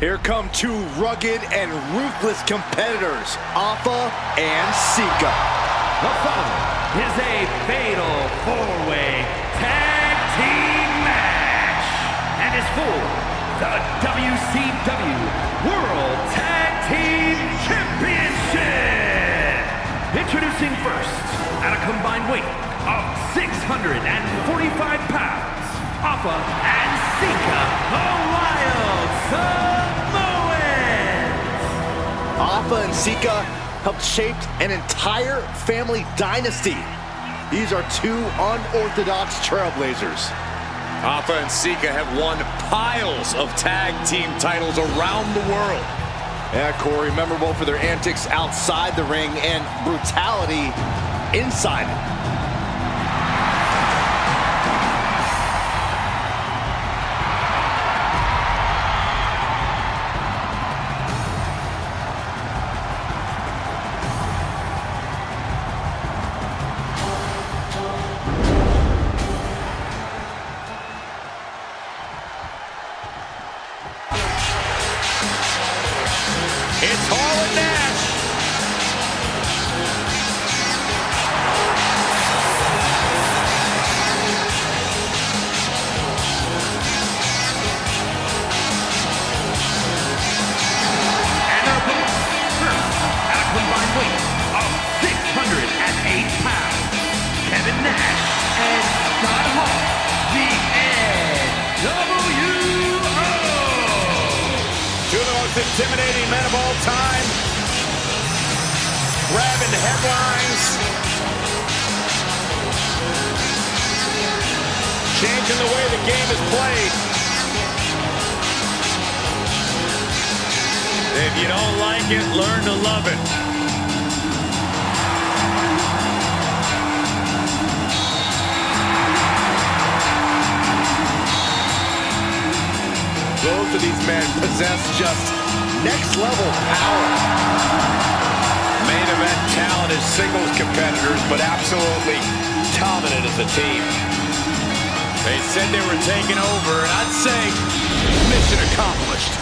Here come two rugged and ruthless competitors, Alpha and Sika. The following is a fatal four-way tag team match and is for the WCW World Tag Team Championship. Introducing first, at a combined weight of 645 pounds, Alpha and Sika, the Wild Samoans. Alpha and Sika helped shape an entire family dynasty. These are two unorthodox trailblazers. Alpha and Sika have won piles of tag team titles around the world. Yeah, Corey, memorable for their antics outside the ring and brutality inside it. It's Hall and Nash. And their opponents, first, at a combined weight of 608 pounds, Kevin Nash and Scott Hall, the NWO. Two of the most intimidating men of all time. Grabbing headlines. Changing the way the game is played. If you don't like it, learn to love it. Both of these men possess just next-level power. Main event talent as singles competitors, but absolutely dominant as a team. They said they were taking over, and I'd say mission accomplished.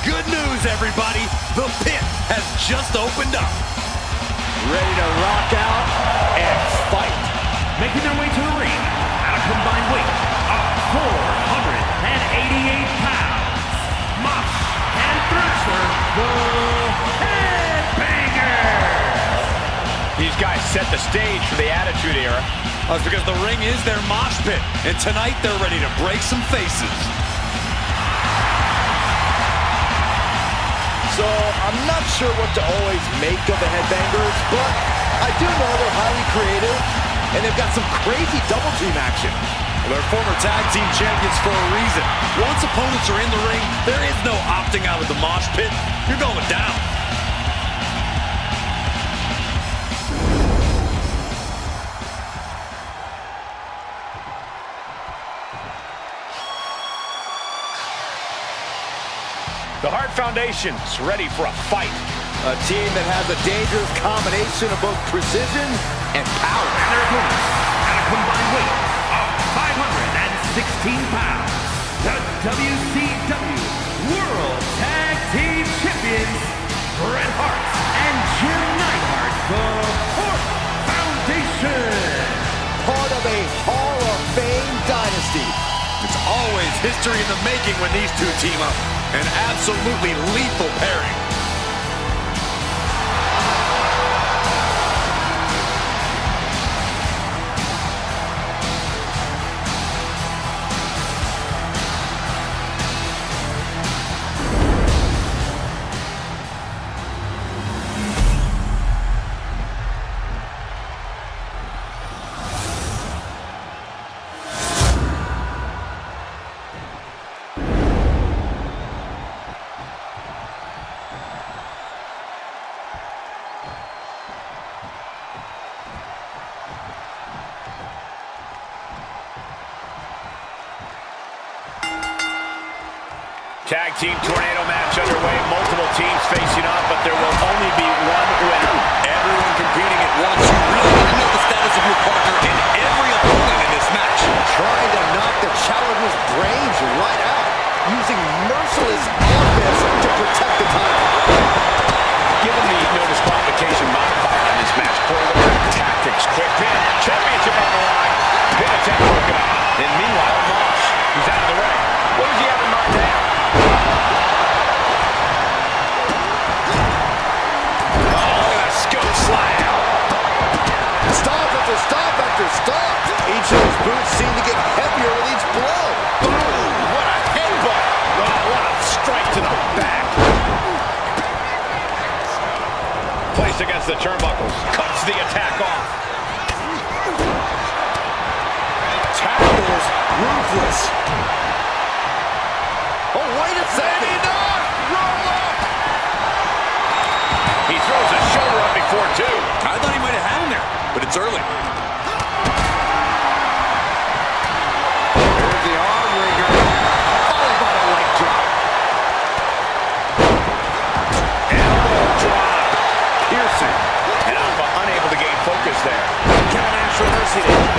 Good news, everybody. The pit has just opened up. Ready to rock out and fight. Making their way to the ring at a combined weight of 488 pounds, Mosh and Thruster, the Headbangers. These guys set the stage for the Attitude Era. That's because the ring is their mosh pit, and tonight they're ready to break some faces. So, I'm not sure what to always make of the Headbangers, but I do know they're highly creative, and they've got some crazy double team action. They're former tag team champions for a reason. Once opponents are in the ring, there is no opting out of the mosh pit. You're going down. The Hart Foundation's ready for a fight. A team that has a dangerous combination of both precision and power. And their opponents at a combined weight of 516 pounds, the WCW World Tag Team Champions, Bret Hart and Jim Neidhart, the Hart Foundation. Part of a Hall of Fame dynasty. It's always history in the making when these two team up. An absolutely lethal pairing. Tag team tornado match underway. Multiple teams facing off, but there will only be one winner. Everyone competing at once. You really want to know the status of your partner in every opponent in this match. Trying to placed against the turnbuckles. Cuts the attack off. Tackles ruthless. Oh, wait a second. Roll up. He throws his shoulder up before two. I thought he might have had him there, but it's early. There's the arm wringer, followed by a leg drop. Elbow drop. Piercing. And Alpha unable to gain focus there. Controversy there.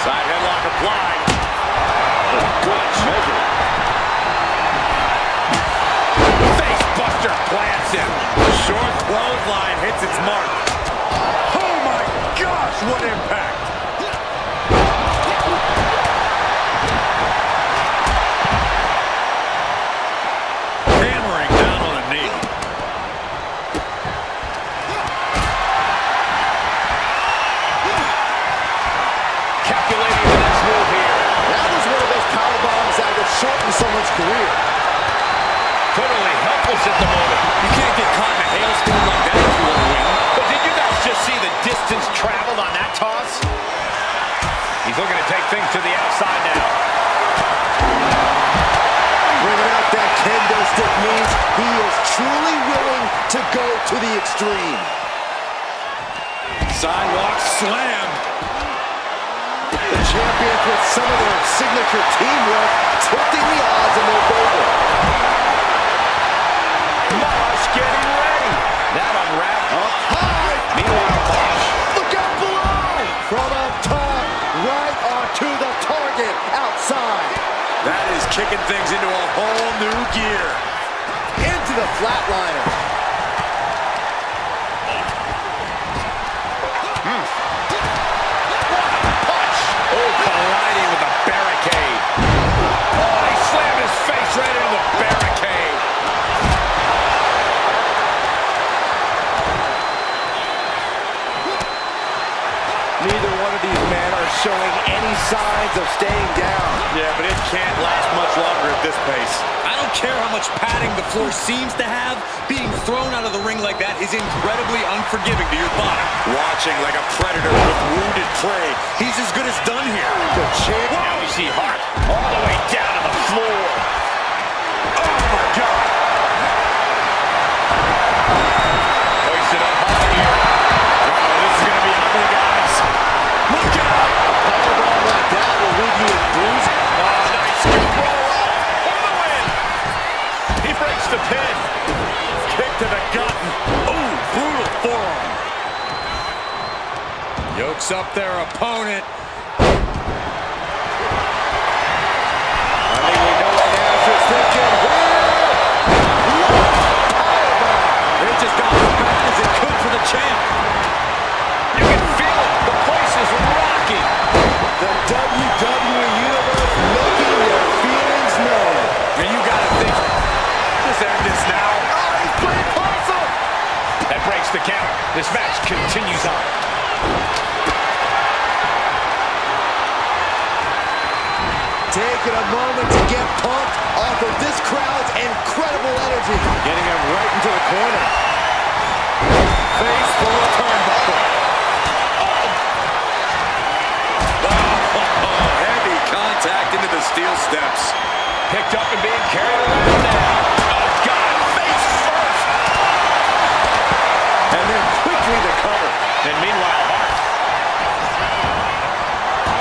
Side headlock applied. Good shoulder. Face buster plants him. Short clothesline hits its mark. Oh my gosh, what impact. Hammering down on a knee. Calculating the next move here. That was one of those power bombs that would shorten someone's career. Totally helpless at the moment. You can't get caught in a hailstorm like that if you want to win. But did you guys just see the distance traveled on that toss? He's looking to take things to the outside now. Bringing out that kendo stick means he is truly willing to go to the extreme. Sidewalk slam. The champions with some of their signature teamwork tilting the odds in their favor. Mosh getting ready. That unwrapped. Up high. Meanwhile, Mosh. Look out below. From up top, right onto the target outside. That is kicking things into a whole new gear. Into the flatliner. Punch. Oh, colliding with the barricade. Oh, he slammed his face right into the barricade. Neither one of these men are showing any signs of staying down. Yeah, but it can't last much longer at this pace. I don't care how much padding the floor seems to have. Being thrown out of the ring like that is incredibly unforgiving to your body. Watching like a predator with wounded prey. He's as good as done here. The champ. Now we see Hart all the way down to the floor. Oh, my God. Hoisted up high here. Oh, this is going to be ugly, guys. Look out. Powerbomb like that will leave you with bruising. Oh, nice scoop roll up for the win. He breaks the pin. Kick to the gut. Oh, brutal forearm. Yokes up their opponent. I think we know what Nash is thinking. It just got as bad as it could for the champ. You can feel it. The place is rocking. The WWE Universe making their feelings known. And you gotta think, just end this now. Oh, he's pretty close up. That breaks the count. This match continues on. Taking a moment to get pumped off of this crowd's incredible energy. Getting him right into the corner. Face full of turnbuckle. Heavy contact into the steel steps. Picked up and being carried around now. Oh, God. Face first. And then quickly the cover. And meanwhile, Hart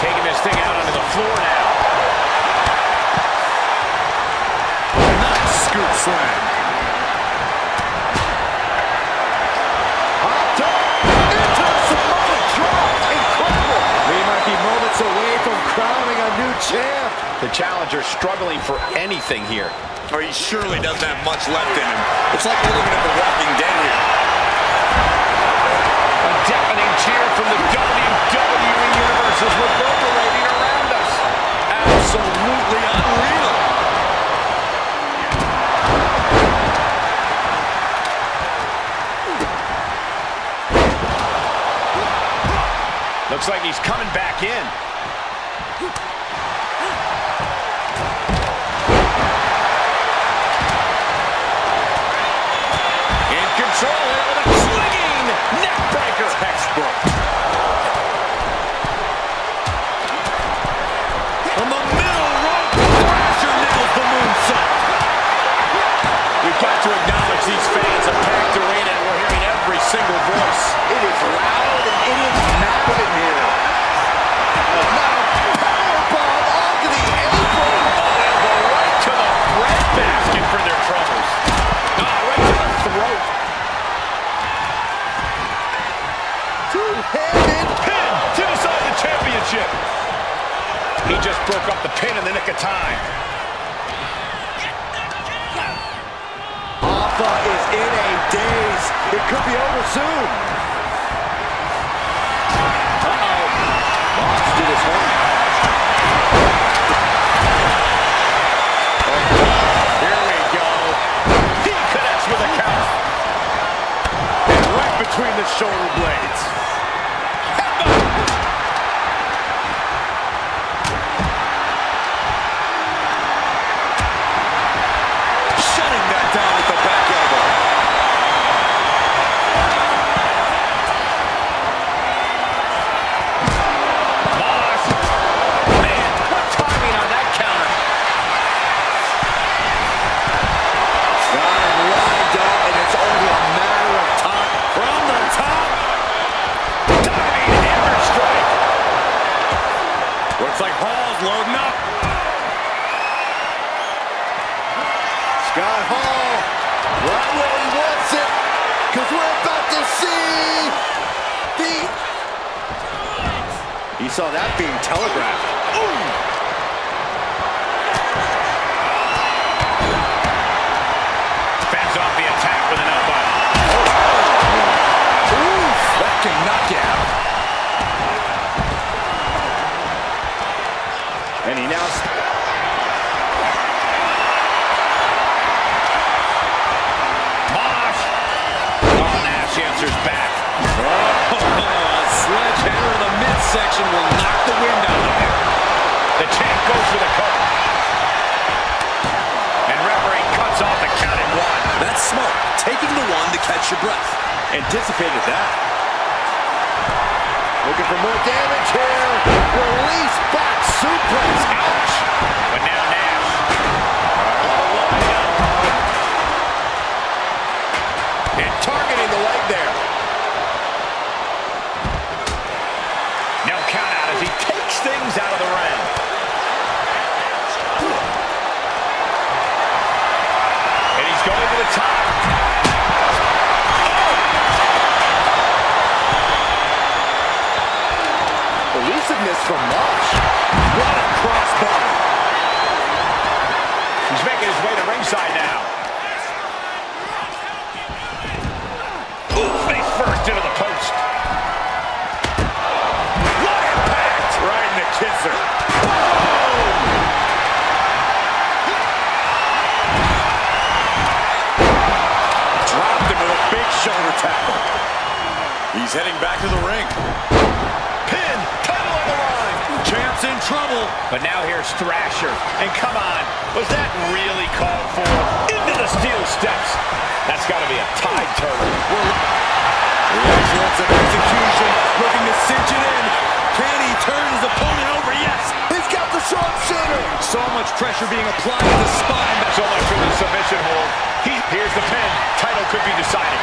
taking this thing out onto the floor now. Nice scoop slam. Up top. Into the Samoa drop. Incredible. We might be moments away from crowning a new champ. The challenger struggling for anything here. Or he surely doesn't have much left in him. It's like we're looking at The Walking Dead here. A deafening cheer from the WWE Universe is reverberating around us. Absolutely unreal. Looks like he's coming back in. In control here with a swinging neck breaker. Textbook. On the middle rope, Thrasher nails the moonsault. We've got to acknowledge these fans of packed arena, and we're hearing every single voice. It is loud and it is mad in here. Now, powerbomb onto the apron. Oh, elbow right to the breadbasket for their troubles. Right to the throat. Two-handed Pin to decide the championship. He just broke up the pin in the nick of time. Alpha is in a daze. It could be over soon. Uh-oh. Mox did his homework. Here we go. He connects with a count. And right between the shoulder blades. Shutting that down with the back elbow. Moss. Man, what timing on that counter. Got him lined up, and it's only a matter of time. From the top. Diving hammer strike. Looks like Hall's loading up. Scott Hall, right where he wants it, because we're about to see the... You saw that being telegraphed. Fends off the attack with an elbow. Oof, that can knock you out. And he now... Moss. Oh, Nash answers back. A sledgehammer in the midsection will knock the wind out of him. The champ goes for the cover. And referee cuts off the count at one. That's smart. Taking the one to catch your breath. Anticipated that. Looking for more damage here. Release back suplex. Ouch. But now Nash. And targeting the leg there. No count out as he takes things out of the ring. And he's going to the top. Elusiveness from Mosh. What a crossbody. He's making his way to ringside now. Ooh, face first into the post. What impact! Right in the kisser. Dropped him with a big shoulder tackle. He's heading back to the ring. Pin, title on the line. Champ's in trouble. But now here's Thrasher. And come on, was that really called for? Into the steel steps. That's got to be a tide turner. The excellence of execution, looking to cinch it in. Can he turn his opponent over? Yes. He's got the sharpshooter. So much pressure being applied to the spine. So much for the submission hold. Here's the pin. Title could be decided.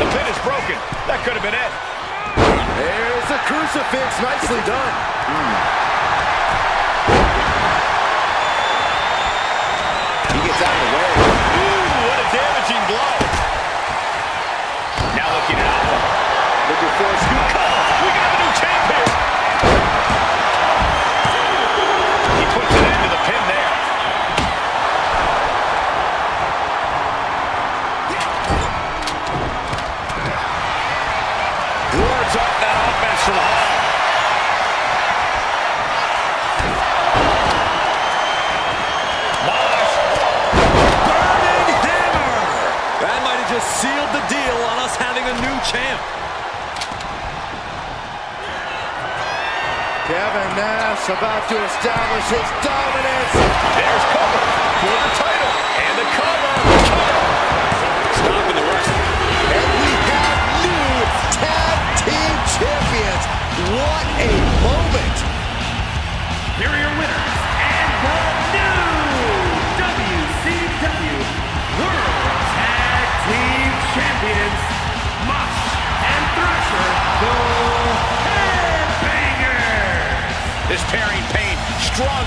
The pin is broken. That could have been it. There's the crucifix. Nicely done. He gets out of the way. Ooh, what a damaging blow. Now looking at Alpha. Looking for a scoop. We got a new champ here. He puts an end to the pin there. Wards off that offense from Hall. Moss. Burning hammer. That might have just sealed the deal on us having a new champ. Kevin Nash about to establish his dominance. There's cover for the title. And the cover.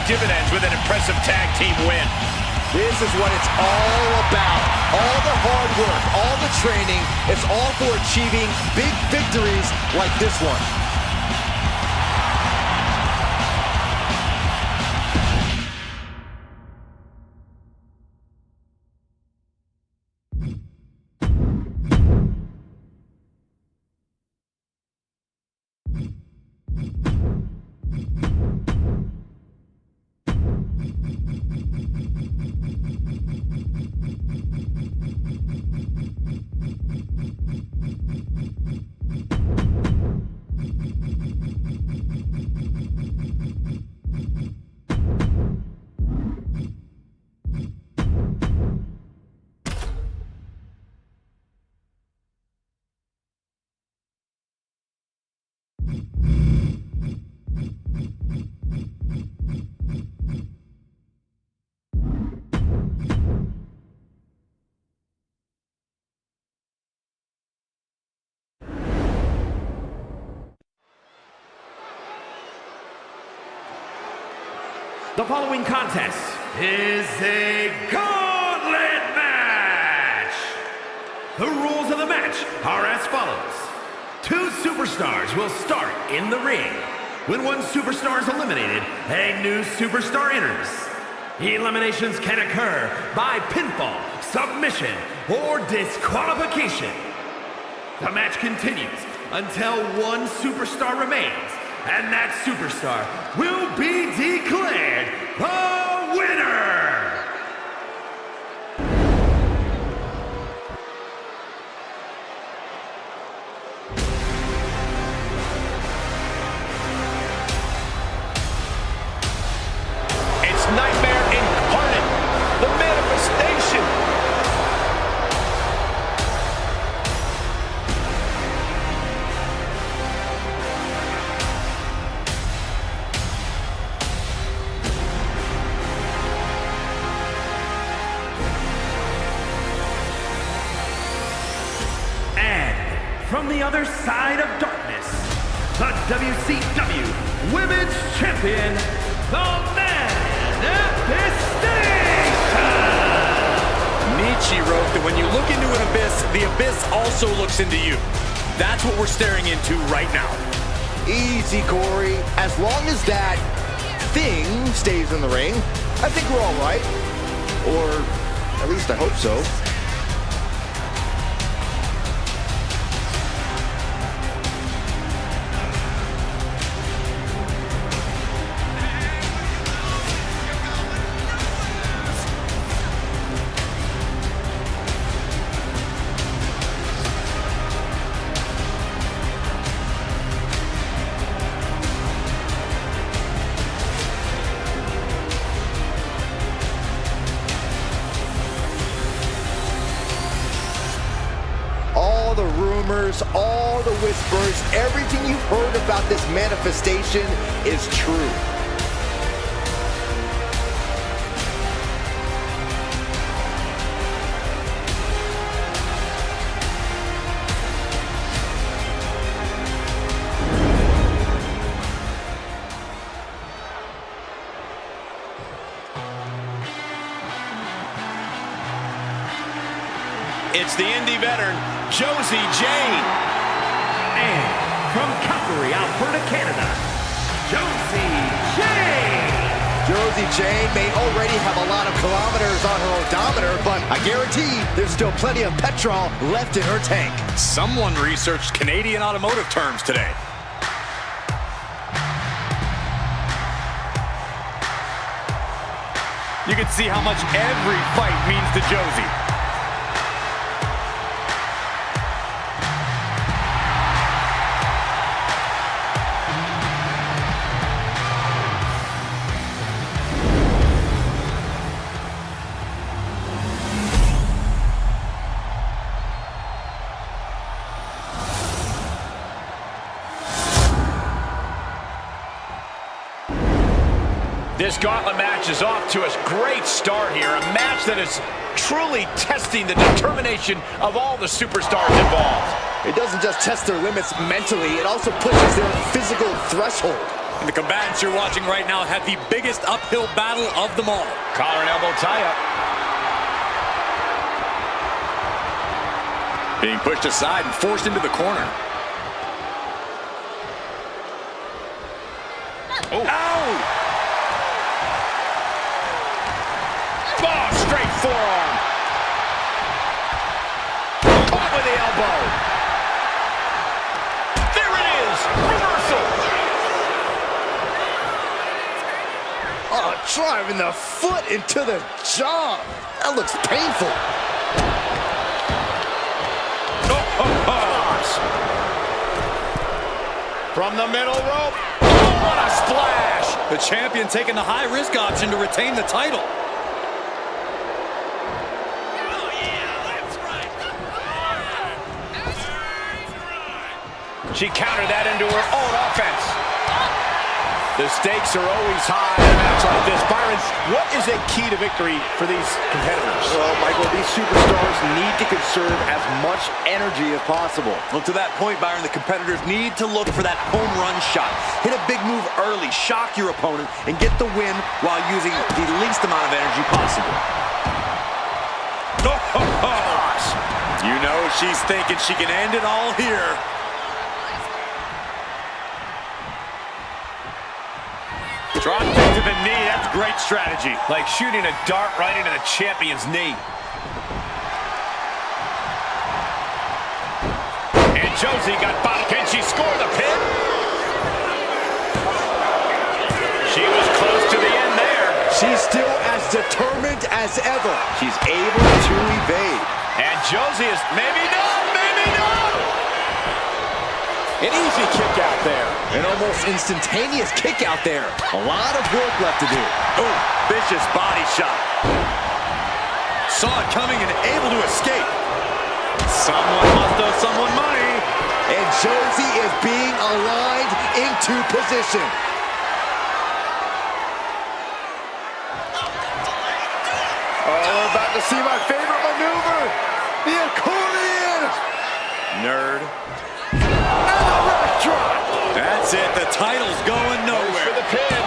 dividends with an impressive tag team win. This is what it's all about. All the hard work, all the training, it's all for achieving big victories like this one. The following contest is a gauntlet match. The rules of the match are as follows. 2 superstars will start in the ring. When one superstar is eliminated, a new superstar enters. Eliminations can occur by pinfall, submission, or disqualification. The match continues until one superstar remains, and that superstar will be declared the winner! It's Nightmare Incarnate, the manifestation. From the other side of darkness, the WCW Women's Champion, the Manifestation! Nietzsche wrote that when you look into an abyss, the abyss also looks into you. That's what we're staring into right now. Easy, Corey. As long as that thing stays in the ring, I think we're all right. Or at least I hope so. All the rumors, all the whispers, everything you've heard about this manifestation is true. It's the indie veteran, Josie Jane. And from Calgary, Alberta, Canada, Josie Jane! Josie Jane may already have a lot of kilometers on her odometer, but I guarantee there's still plenty of petrol left in her tank. Someone researched Canadian automotive terms today. You can see how much every fight means to Josie. This gauntlet match is off to a great start here. A match that is truly testing the determination of all the superstars involved. It doesn't just test their limits mentally, it also pushes their physical threshold. The combatants you're watching right now have the biggest uphill battle of them all. Collar and elbow tie-up. Being pushed aside and forced into the corner. Oh. Ow! Oh, straight forearm. Caught with the elbow. There it is. Reversal. Oh, driving the foot into the jaw. That looks painful. From the middle rope. Oh, what a splash. The champion taking the high-risk option to retain the title. She countered that into her own offense. The stakes are always high in a match like this. Byron, what is a key to victory for these competitors? Well, Michael, these superstars need to conserve as much energy as possible. Well, to that point, Byron, the competitors need to look for that home run shot. Hit a big move early, shock your opponent, and get the win while using the least amount of energy possible. You know she's thinking she can end it all here. Drop kick to the knee, that's great strategy. Like shooting a dart right into the champion's knee. And Josie got bottom. Can she score the pin? She was close to the end there. She's still as determined as ever. She's able to evade. And Josie is maybe not, maybe not. An easy kick out there. An almost instantaneous kick out there. A lot of work left to do. Oh, vicious body shot. Saw it coming and able to escape. Someone must owe someone money. And Josie is being aligned into position. Oh, we're about to see my favorite maneuver. The accordion. Nerd. And the rack drop. That's it. The title's going nowhere. For the pin.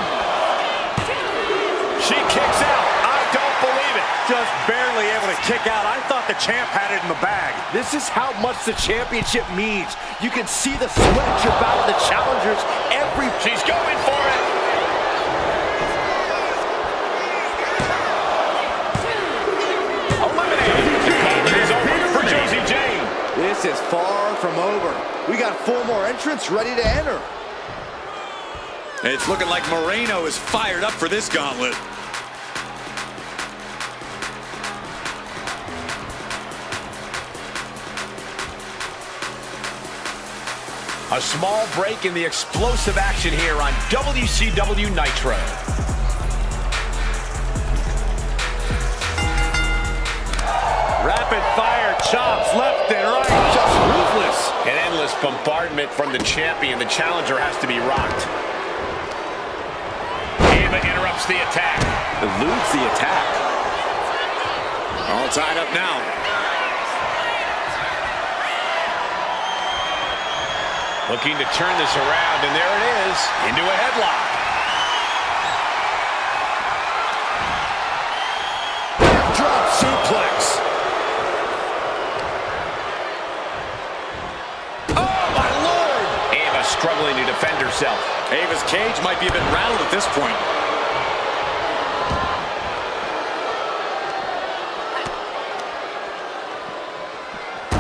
She kicks out. I don't believe it. Just barely able to kick out. I thought the champ had it in the bag. This is how much the championship means. You can see the sweat drip out of the challengers every... She's going for it. Eliminated. The cover is over for Josie Jane. This is far from over. We got 4 more entrants ready to enter. It's looking like Moreno is fired up for this gauntlet. A small break in the explosive action here on WCW Nitro. Rapid fire chops left and right. Just ruthless. An endless bombardment from the champion. The challenger has to be rocked. Ava interrupts the attack. Eludes the attack. All tied up now. Looking to turn this around, and there it is, into a headlock. Drop suplex. Oh, my Lord. Ava struggling to defend herself. Ava's cage might be a bit rattled at this point.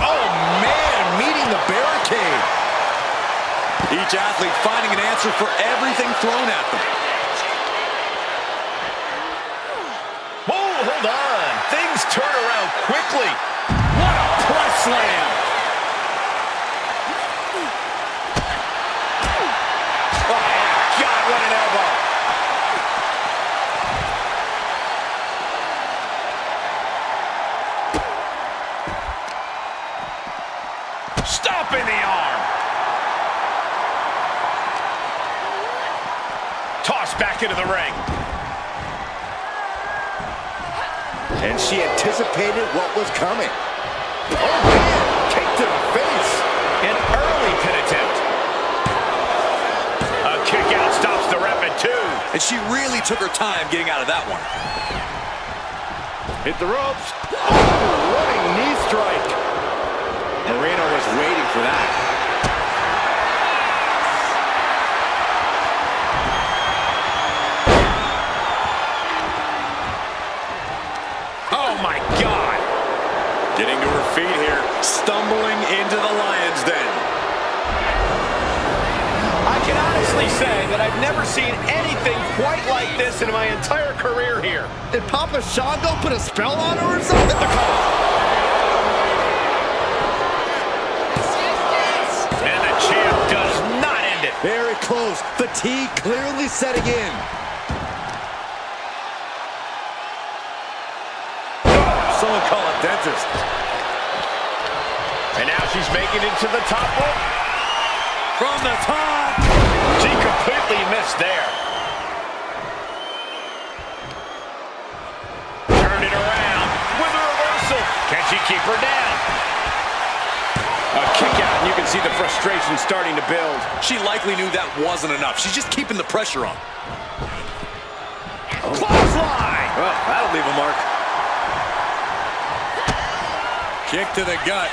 Oh, man, meeting the barricade. Each athlete finding an answer for everything thrown at them. Oh, hold on. Things turn around quickly. What a press slam. Oh, God, what an elbow. Stomping the arm. Tossed back into the ring. And she anticipated what was coming. Oh, man, kick to the face. An early pin attempt. A kick out stops the 2. And she really took her time getting out of that one. Hit the ropes. Oh, running knee strike. Moreno was waiting for that. Oh, my God. Getting to her feet here. Stumbling into the lion's den. I can honestly say that I've never seen anything quite like this in my entire career here. Did Papa Shango put a spell on her or something? And the champ does not end it. Very close. Fatigue clearly setting in. Someone call a dentist. And now she's making it to the top rope. From the top. She completely missed there. Turned it around with a reversal. Can she keep her down? A kick out, and you can see the frustration starting to build. She likely knew that wasn't enough. She's just keeping the pressure on. Clothesline! Well, that'll leave a mark. Kick to the gut.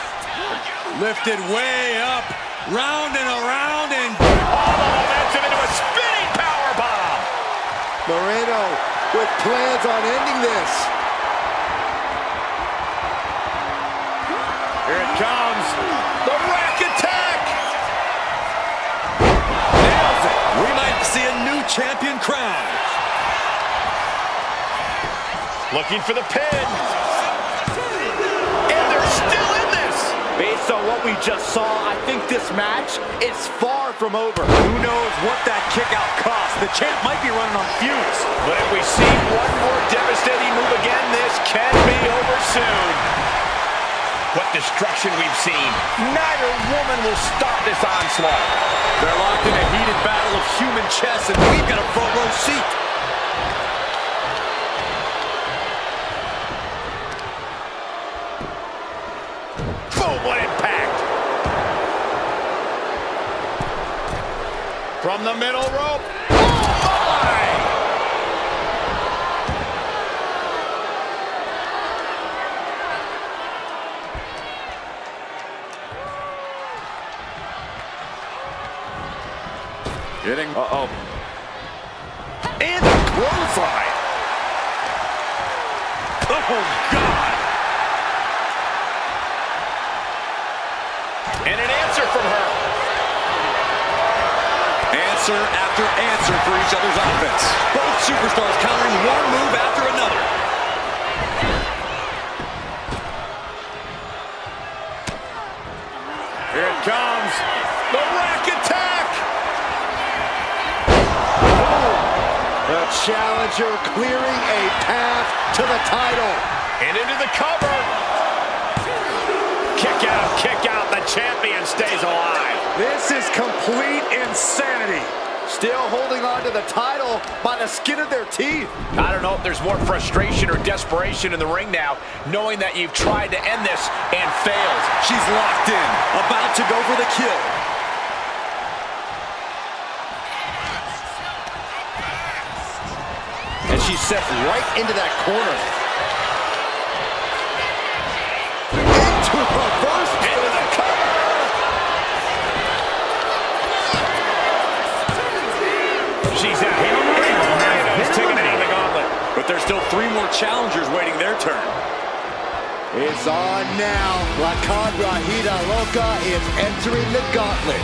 Lifted way up. Round and around and... All the momentum into a spinning powerbomb. Moreno with plans on ending this. Here it comes. The rack attack. Nails it. We might see a new champion crowned. Looking for the pin. And they're still in this. Based on what we just saw, I think this match is far from over. Who knows what that kick out cost? The champ might be running on fumes. But if we see one more devastating move again, this can be over soon. What destruction we've seen. Neither woman will stop this onslaught. They're locked in a heated battle of human chess, and we've got a front row seat. Boom, what impact. From the middle rope. Oh, my! Getting... Uh-oh. And a clothesline. Oh, God. And an answer from her. Answer after answer for each other's offense. Both superstars countering one move after another. Here it comes. The rack attack. The challenger clearing a path to the title. And into the cover. Kick out. The champion stays alive. This is complete insanity. Still holding on to the title by the skin of their teeth. I don't know if there's more frustration or desperation in the ring now, knowing that you've tried to end this and failed. She's locked in, about to go for the kill. And she steps right into that corner. Into reverse. Into the cover. She's out. Moreno's taking it out of the gauntlet. But there's still 3 more challengers waiting their turn. It's on now. La Contrahita Loca is entering the gauntlet.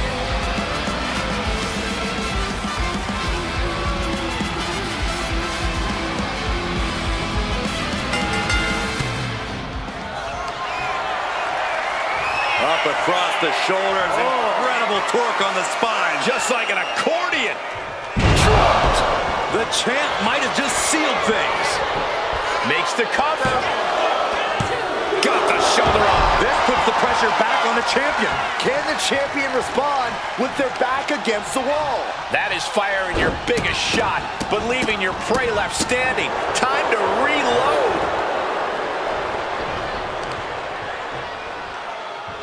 Up across the shoulders, incredible torque on the spine. Just like an accordion. The champ might have just sealed things. Makes the cover. Got the shoulder up. This puts the pressure back on the champion. Can the champion respond with their back against the wall? That is firing your biggest shot, but leaving your prey left standing. Time to reload.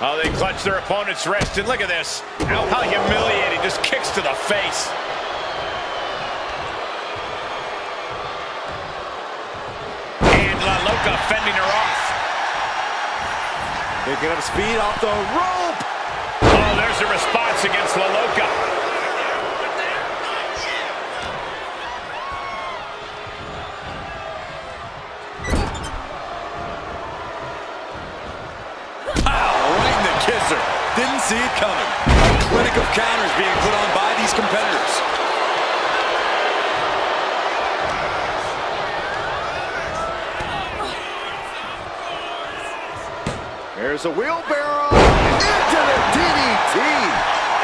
Oh, they clutch their opponent's wrist, and look at this. How humiliating. Just kicks to the face. LaLoca fending her off. Picking up speed off the rope. Oh, there's a response against LaLoca. Kisser. Didn't see it coming. A clinic of counters being put on by these competitors. There's a wheelbarrow into the DDT.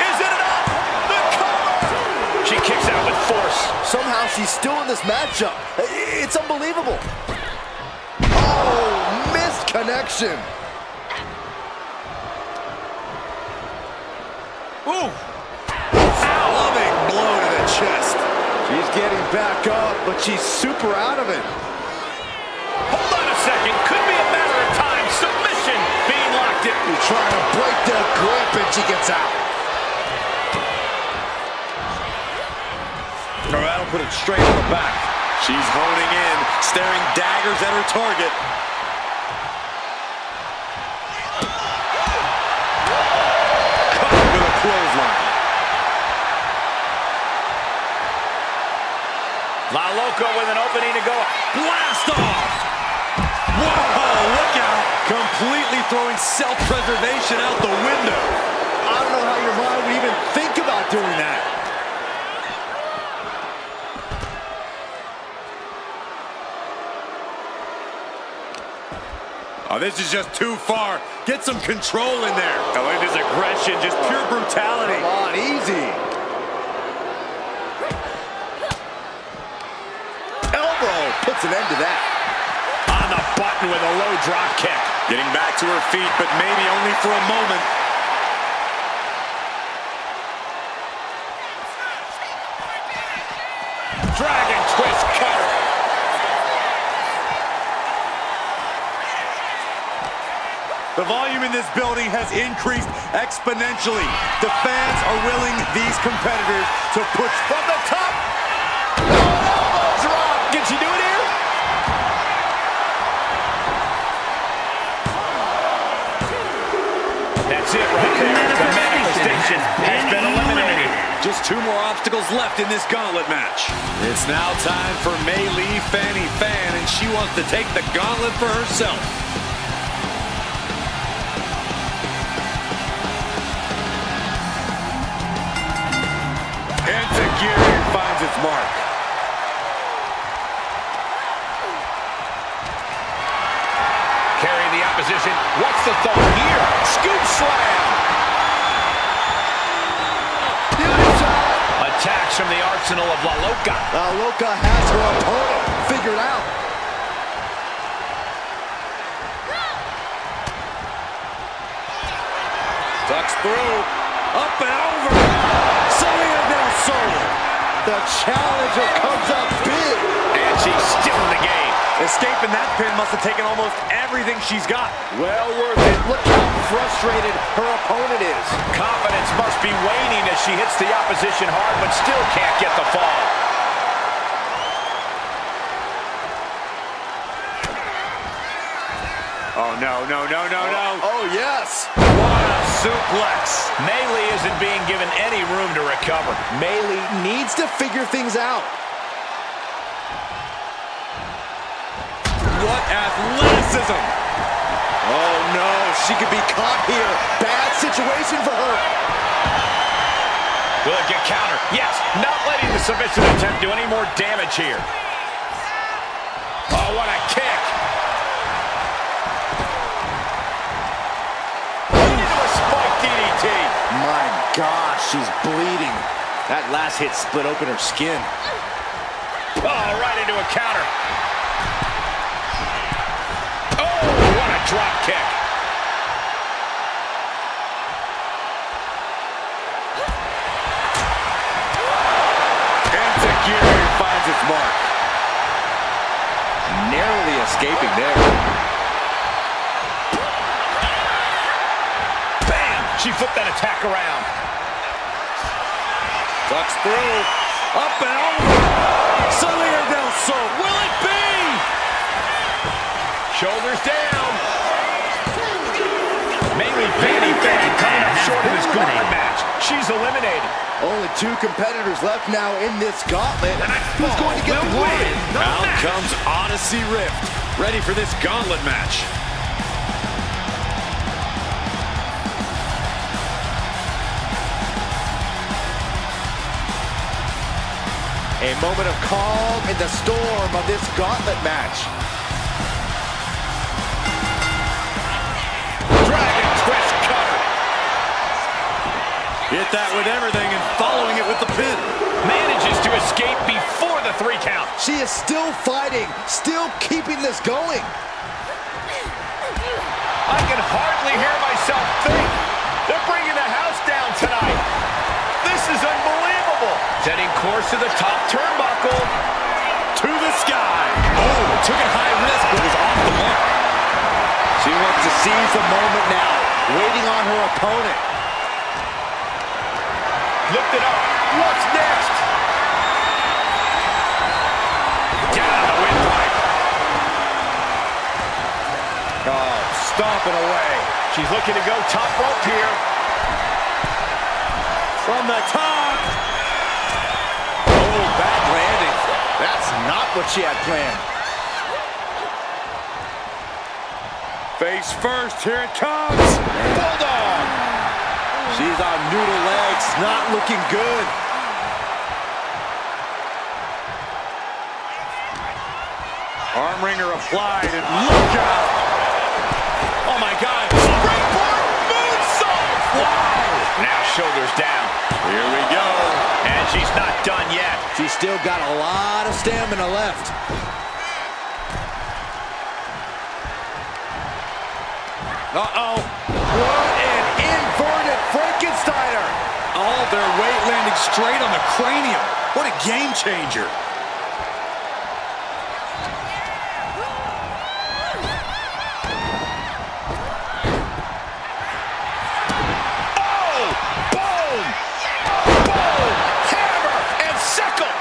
Is it enough? The cover! She kicks out with force. Somehow she's still in this matchup. It's unbelievable. Oh, missed connection. Ooh! Loving blow to the chest. She's getting back up, but she's super out of it. Hold on a second. Could be a matter of time. Submission being locked in. You're trying to break the grip, and she gets out. Oh, that'll put it straight on the back. She's honing in, staring daggers at her target. Clothesline. LaLoca with an opening to go. Blast off! Whoa, look out! Completely throwing self-preservation out the window. I don't know how your mind would even think about doing that. Oh, this is just too far. Get some control in there. Melinda's aggression, just pure brutality. Come on, easy. Elbow puts an end to that. On the button with a low drop kick. Getting back to her feet, but maybe only for a moment. Dragon twist cutter. The volume in this building has increased exponentially. The fans are willing these competitors to push From the top. Elbow drop. Can she do it here? That's it right there. The manifestation has been eliminated. Just 2 more obstacles left in this gauntlet match. It's now time for Mei Lee Fanny Fan, and she wants to take the gauntlet for herself. Enzuigiri finds its mark. Carrying the opposition. What's the thought here? Scoop slam. Attacks from the arsenal of LaLoca. LaLoca has her opponent figured out. Ducks through. Up and over. Selena Del Sol. The challenger comes up big. And she's still in the game. Escaping that pin must have taken almost everything she's got. Well worth it. Look how frustrated her opponent is. Confidence must be waning as she hits the opposition hard, but still can't get the fall. Oh, no, no, no, no, no. Oh, yes. What a suplex. Mei Lee isn't being given any room to recover. Mei Lee needs to figure things out. What athleticism! Oh, no. She could be caught here. Bad situation for her. Will it get counter? Yes, not letting the submission attempt do any more damage here. Oh, what a kick. Into a spike DDT. My gosh, she's bleeding. That last hit split open her skin. Oh, right into a counter. Oh, what a drop kick. Enzuigiri finds its mark. Narrowly escaping there. Bam! She flipped that attack around. Ducks through. Up and over. Selena Del Sol. Will it be? Shoulders down. Mainly Vanity Fair coming up short of this gauntlet match. She's eliminated. Only 2 competitors left now in this gauntlet. Who's going to get the win? Out comes Odyssey Rift, ready for this gauntlet match. A moment of calm in the storm of this gauntlet match. Dragon twist cutter. Hit that with everything and following it with the pin. Manages to escape before the 3 count. She is still fighting, still keeping this going. I can hardly hear myself think. They're bringing the house down tonight. This is unbelievable. Setting course to the top turnbuckle. To the sky. Oh, took it high risk, but was off the mark. She wants to seize the moment now, waiting on her opponent. Lift it up. What's next? Down the windpipe. Oh, stomping away. She's looking to go top rope here. From the top. Oh, bad landing. That's not what she had planned. Face first, here it comes. Bulldog. She's on noodle legs, not looking good. Arm wringer applied, and look out. Oh my God. Springboard moonsault. Wow. Now shoulders down. Here we go. And she's not done yet. She's still got a lot of stamina left. Uh-oh. What an inverted Frankensteiner. All their weight landing straight on the cranium. What a game changer. Oh! Boom! Boom! Hammer and sickle.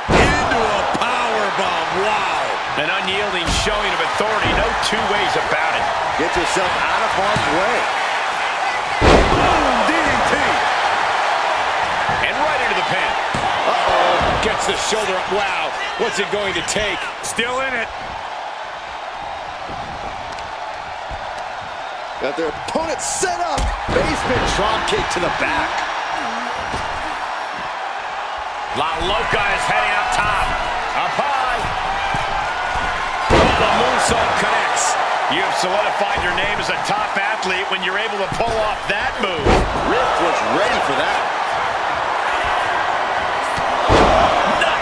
Into a powerbomb. Wow. An unyielding showing of authority. No 2 ways about it. Gets herself out of harm's way. Boom, DDT. And right into the pin. Uh-oh. Gets the shoulder up. Wow. What's it going to take? Still in it. Got their opponent set up. Basement drop kick to the back. La Loca is heading up top. Up high. Oh, the moonsault connects. You have solidified your name as a top athlete when you're able to pull off that move. Rift was ready for that. Not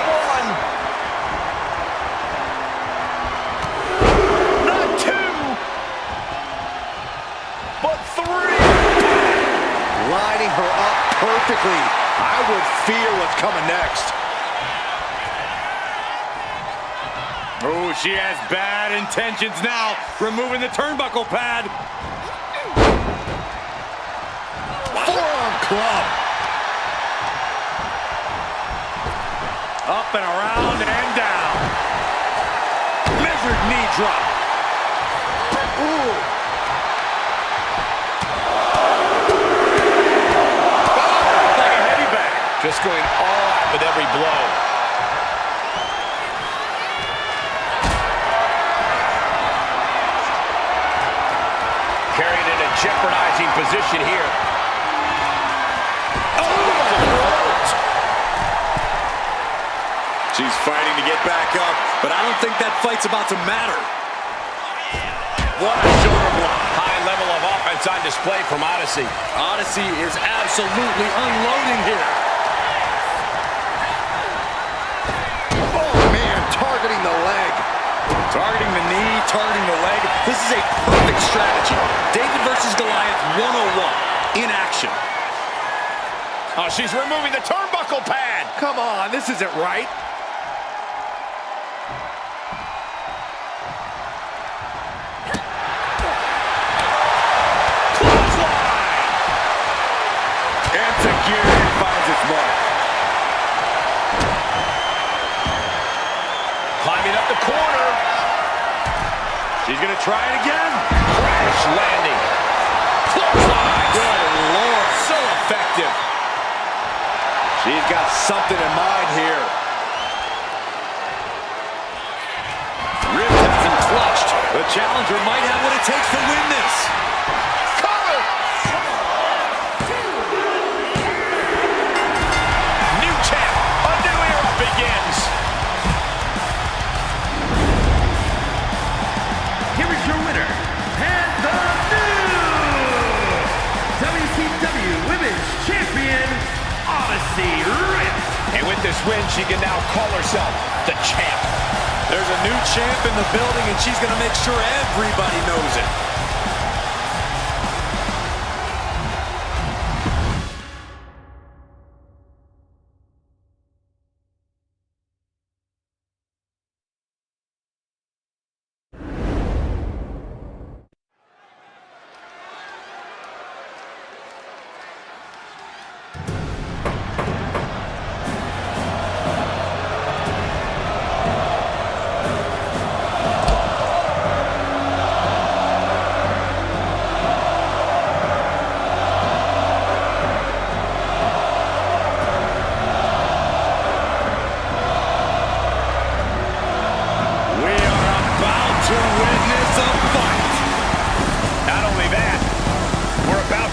1. Not 2. But 3. Lining her up perfectly. I would fear what's coming next. Oh, she has bad intentions now. Removing the turnbuckle pad. Forearm club. Up and around and down. Measured knee drop. Ooh. Like a heavy bag. Just going all out with every blow. Carried in a jeopardizing position here. Oh, the throat! She's fighting to get back up, but I don't think that fight's about to matter. What a shoulder block. High level of offense on display from Odyssey. Odyssey is absolutely unloading here. Oh, man, targeting the leg. Targeting the knee, targeting the leg. This is a perfect strategy. David versus Goliath 101 in action. Oh, she's removing the turnbuckle pad. Come on, this isn't right. Enzuigiri finds its mark. Climbing up the She's going to try it again. Crash landing. Clothesline. Good Lord, so effective. She's got something in mind here. Riv hasn't clutched. The challenger might have what it takes to win this. Cover. New champ. A new era begins. Here is your winner, and the new WCW Women's Champion, Odyssey Riv. And with this win, she can now call herself the champ. There's a new champ in the building, and she's going to make sure everybody knows it.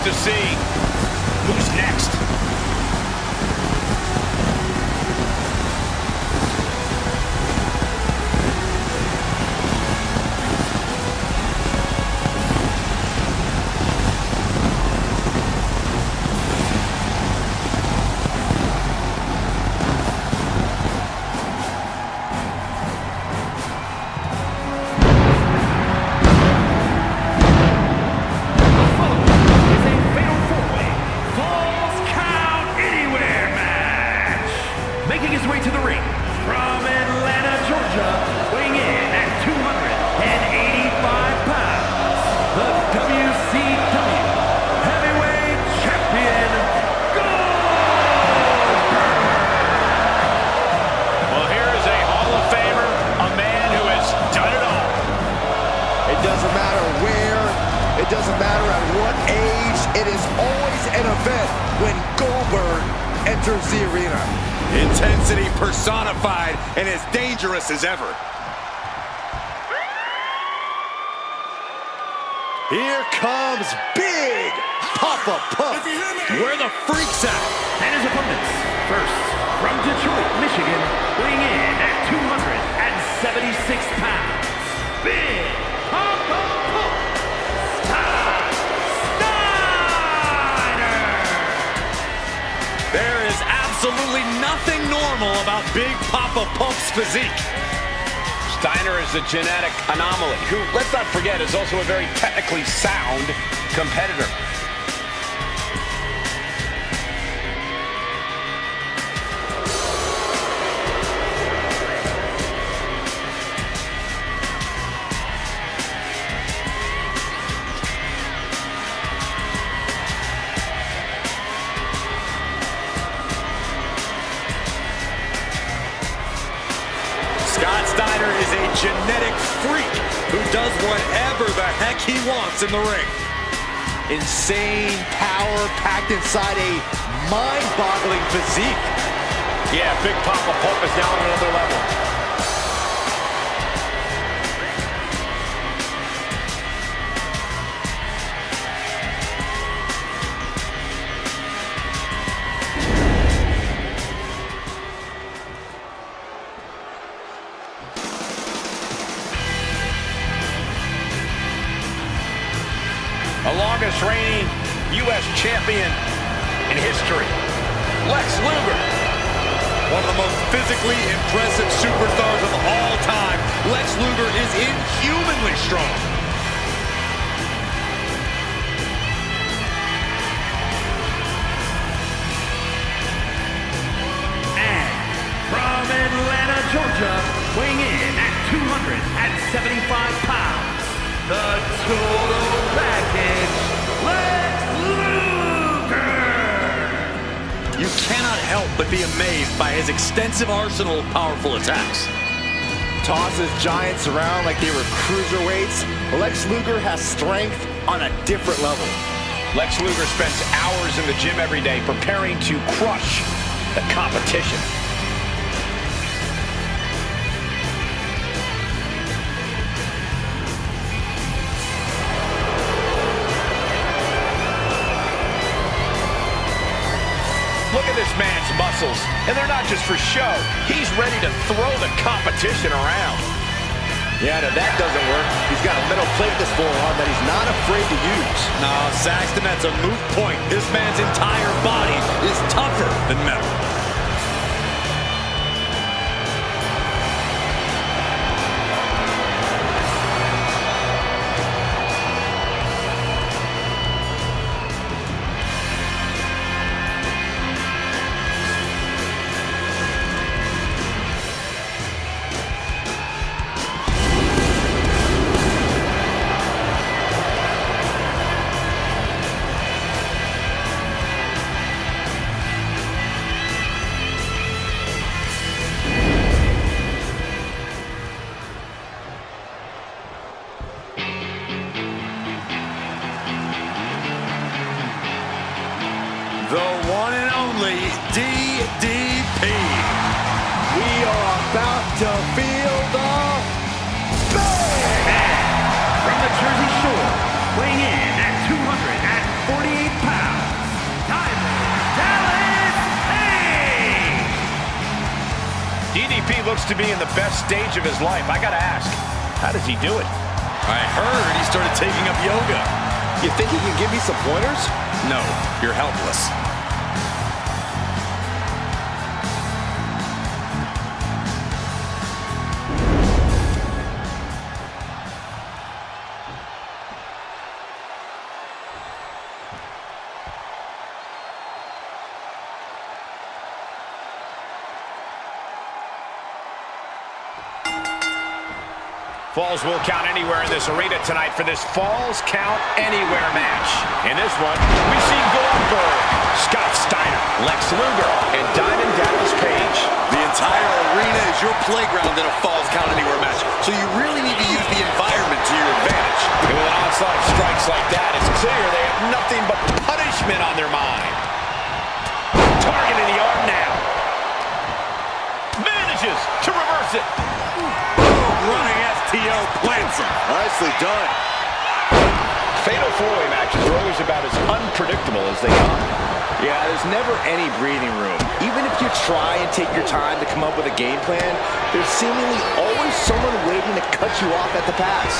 To see who's next. It doesn't matter at what age, it is always an event when Goldberg enters the arena. Intensity personified and as dangerous as ever. Here comes Big Papa Pump. Where the freaks at? And his opponents, first from Detroit, Michigan, weighing in at 276 pounds, Big Papa Pump Steiner. There is absolutely nothing normal about Big Papa Pump's physique. Steiner is a genetic anomaly who, let's not forget, is also a very technically sound competitor. Scott Steiner is a genetic freak who does whatever the heck he wants in the ring. Insane power packed inside a mind-boggling physique. Yeah, Big Papa Pump is now on another level. The longest reigning U.S. champion in history, Lex Luger. One of the most physically impressive superstars of all time, Lex Luger is inhumanly strong. And from Atlanta, Georgia, weighing in at 275 pounds, the total package, Lex Luger! You cannot help but be amazed by his extensive arsenal of powerful attacks. tosses giants around like they were cruiserweights, Lex Luger has strength on a different level. Lex Luger spends hours in the gym every day preparing to crush the competition. Look at this man's muscles, and they're not just for show. He's ready to throw the competition around. Yeah, and if that doesn't work, he's got a metal plate in his forearm that he's not afraid to use. No, Saxton, that's a moot point. This man's entire body is tougher than metal. The one and only DDP. We are about to feel the bang! From the Jersey Shore, weighing in at 248 pounds, Diamond Dallas Page! DDP looks to be in the best stage of his life. I gotta ask, how does he do it? I heard he started taking up yoga. You think you can give me some pointers? No, you're helpless. Falls will count anywhere in this arena tonight for this Falls Count Anywhere match. In this one, we see Goldberg, Scott Steiner, Lex Luger, and Diamond Dallas Page. The entire arena is your playground in a Falls Count Anywhere match, so you really need to use the environment to your advantage. And with an onslaught of strikes like that, it's clear they have nothing but punishment on their mind. Targeting the arm now. Manages to reverse it. Running STO plants him. Nicely done. Fatal four-way matches are always about as unpredictable as they are. Yeah, there's never any breathing room. Even if you try and take your time to come up with a game plan, there's seemingly always someone waiting to cut you off at the pass.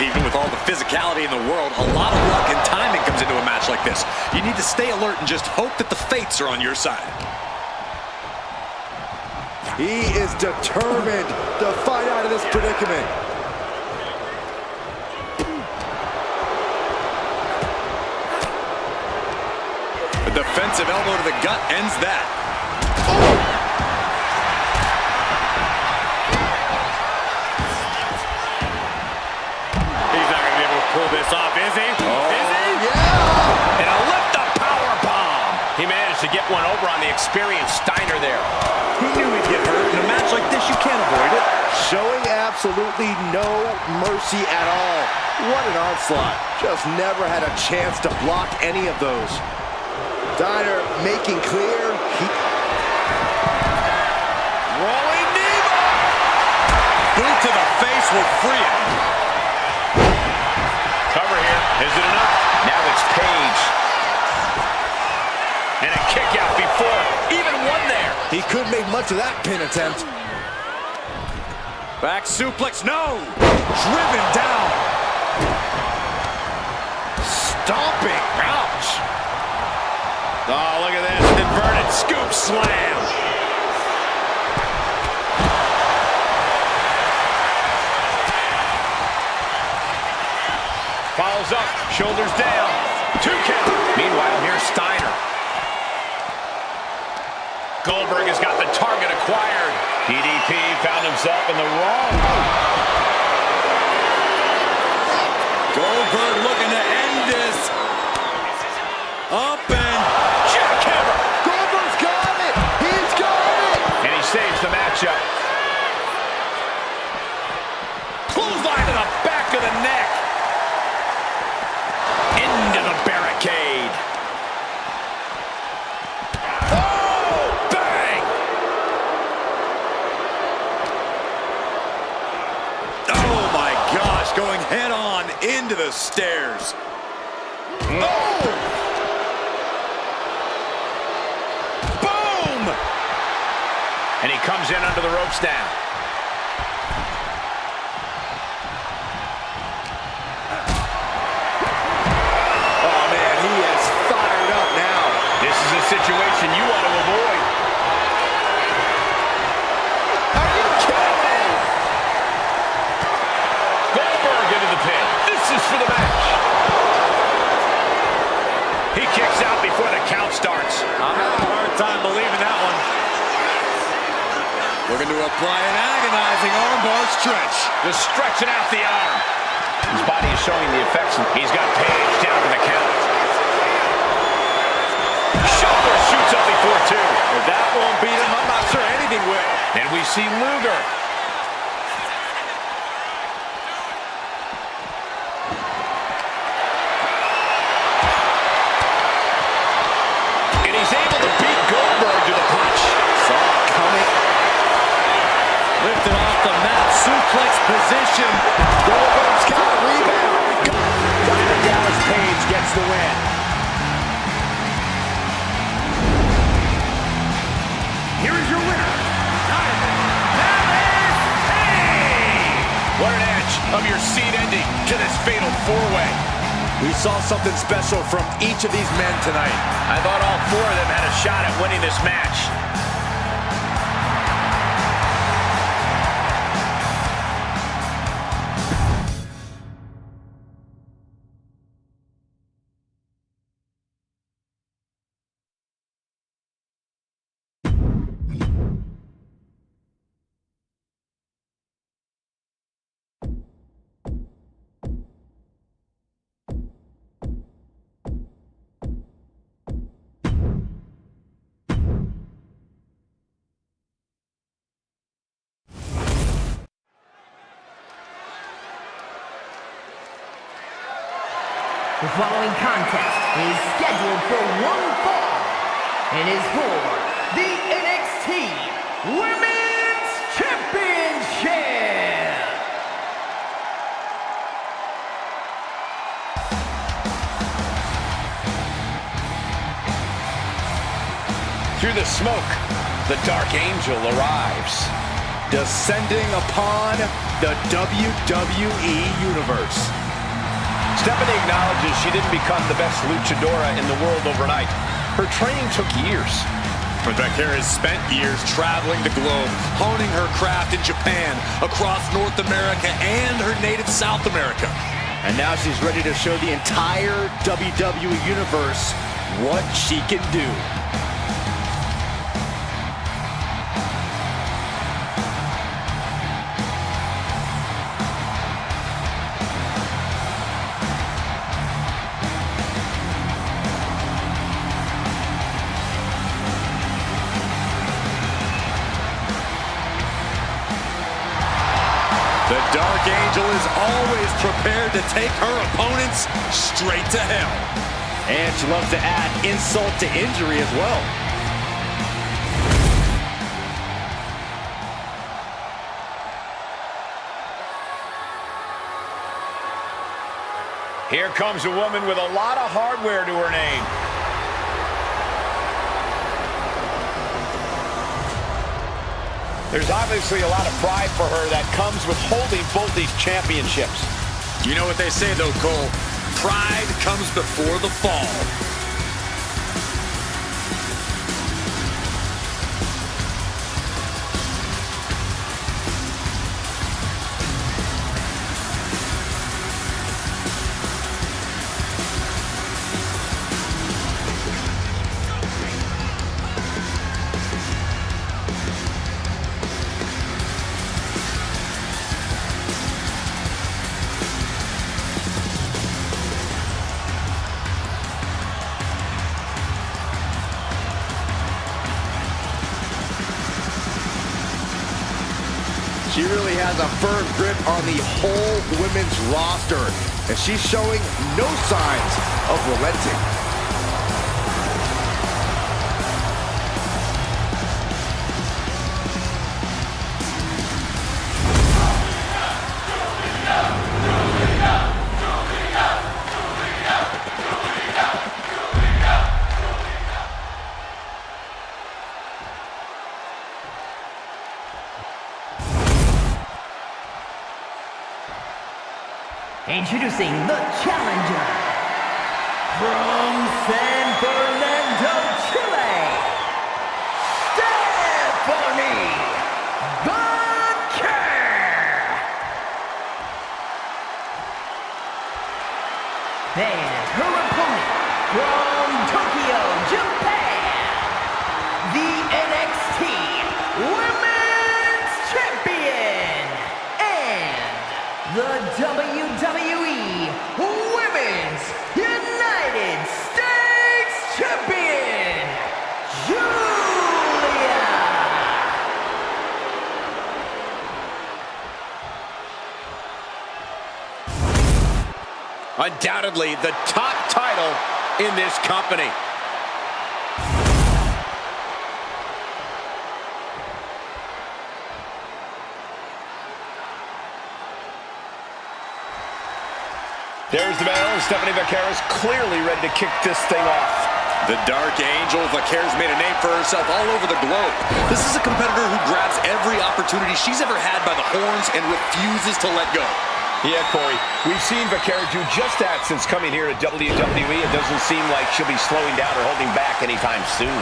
Even with all the physicality in the world, a lot of luck and timing comes into a match like this. You need to stay alert and just hope that the fates are on your side. He is determined to fight out of this predicament. A defensive elbow to the gut ends that. He's not going to be able to pull this off, is he? Is he? Yeah! And a lift-up power bomb. He managed to get one over on the experienced Steiner there. He knew he'd get hurt. In a match like this, you can't avoid it. Showing absolutely no mercy at all. What an onslaught. Just never had a chance to block any of those. Steiner making clear he... Rolling knee bar. Boot to the face will free him. Cover here. Is it enough? Now it's Page. And a kick out before even one there. He couldn't make much of that pin attempt. Back suplex, no! Driven down. Stomping. Ouch. Oh, look at this. Inverted scoop slam. Follows up. Shoulders down. 2 count. Meanwhile, here's Steiner. Goldberg has got the target acquired. DDP found himself in the wrong. Goldberg looking to end this. Up and jackhammer. Goldberg's got it. He's got it. And he saves the matchup. the neck. Into the barricade. Oh, bang! Oh my gosh, going head on into the stairs. Oh! Boom! And he comes in under the ropes now. Oh man, he is fired up now. This is a situation you want to avoid. Are you kidding me? Goldberg into the pin. This is for the match. He kicks out before the count starts. I'm having a hard time believing that one. Looking to apply an agonizing armbar stretch. Just stretching out the arm. His body is showing the effects. He's got Paige down for the count. Shoulder shoots up before two. If that won't beat him, I'm not sure anything will. And we see Luger. And he's able to beat Goldberg to the punch. Saw it coming. Lifted off the mat, suplex position. Goldberg's got a rebound. Diamond Dallas Page gets the win. Here is your winner, Diamond Dallas Page. What an edge of your seed ending to this fatal four-way. We saw something special from each of these men tonight. I thought all four of them had a shot at winning this match. The following contest is scheduled for one fall and is for the NXT Women's Championship. Through the smoke, the Dark Angel arrives. Descending upon the WWE Universe. Stephanie acknowledges she didn't become the best luchadora in the world overnight. Her training took years. But Becker has spent years traveling the globe, honing her craft in Japan, across North America, and her native South America. And now she's ready to show the entire WWE Universe what she can do. The Dark Angel is always prepared to take her opponents straight to hell. And she loves to add insult to injury as well. Here comes a woman with a lot of hardware to her name. There's obviously a lot of pride for her that comes with holding both these championships. You know what they say, though, Cole? Pride comes before the fall. has a firm grip on the whole women's roster, and she's showing no signs of relenting. Introducing the challenger from San Fernando, Chile, Stephanie Baker. And her opponent from Tokyo, Japan, the NXT Women's Champion and the WWE Women's United States Champion, Julia. Undoubtedly the top title in this company. There's the bell. Stephanie Baker is clearly ready to kick this thing off. The Dark Angel Vaquer's made a name for herself all over the globe. This is a competitor who grabs every opportunity she's ever had by the horns and refuses to let go. Yeah, Corey, we've seen Vaquer do just that since coming here to WWE. It doesn't seem like she'll be slowing down or holding back anytime soon.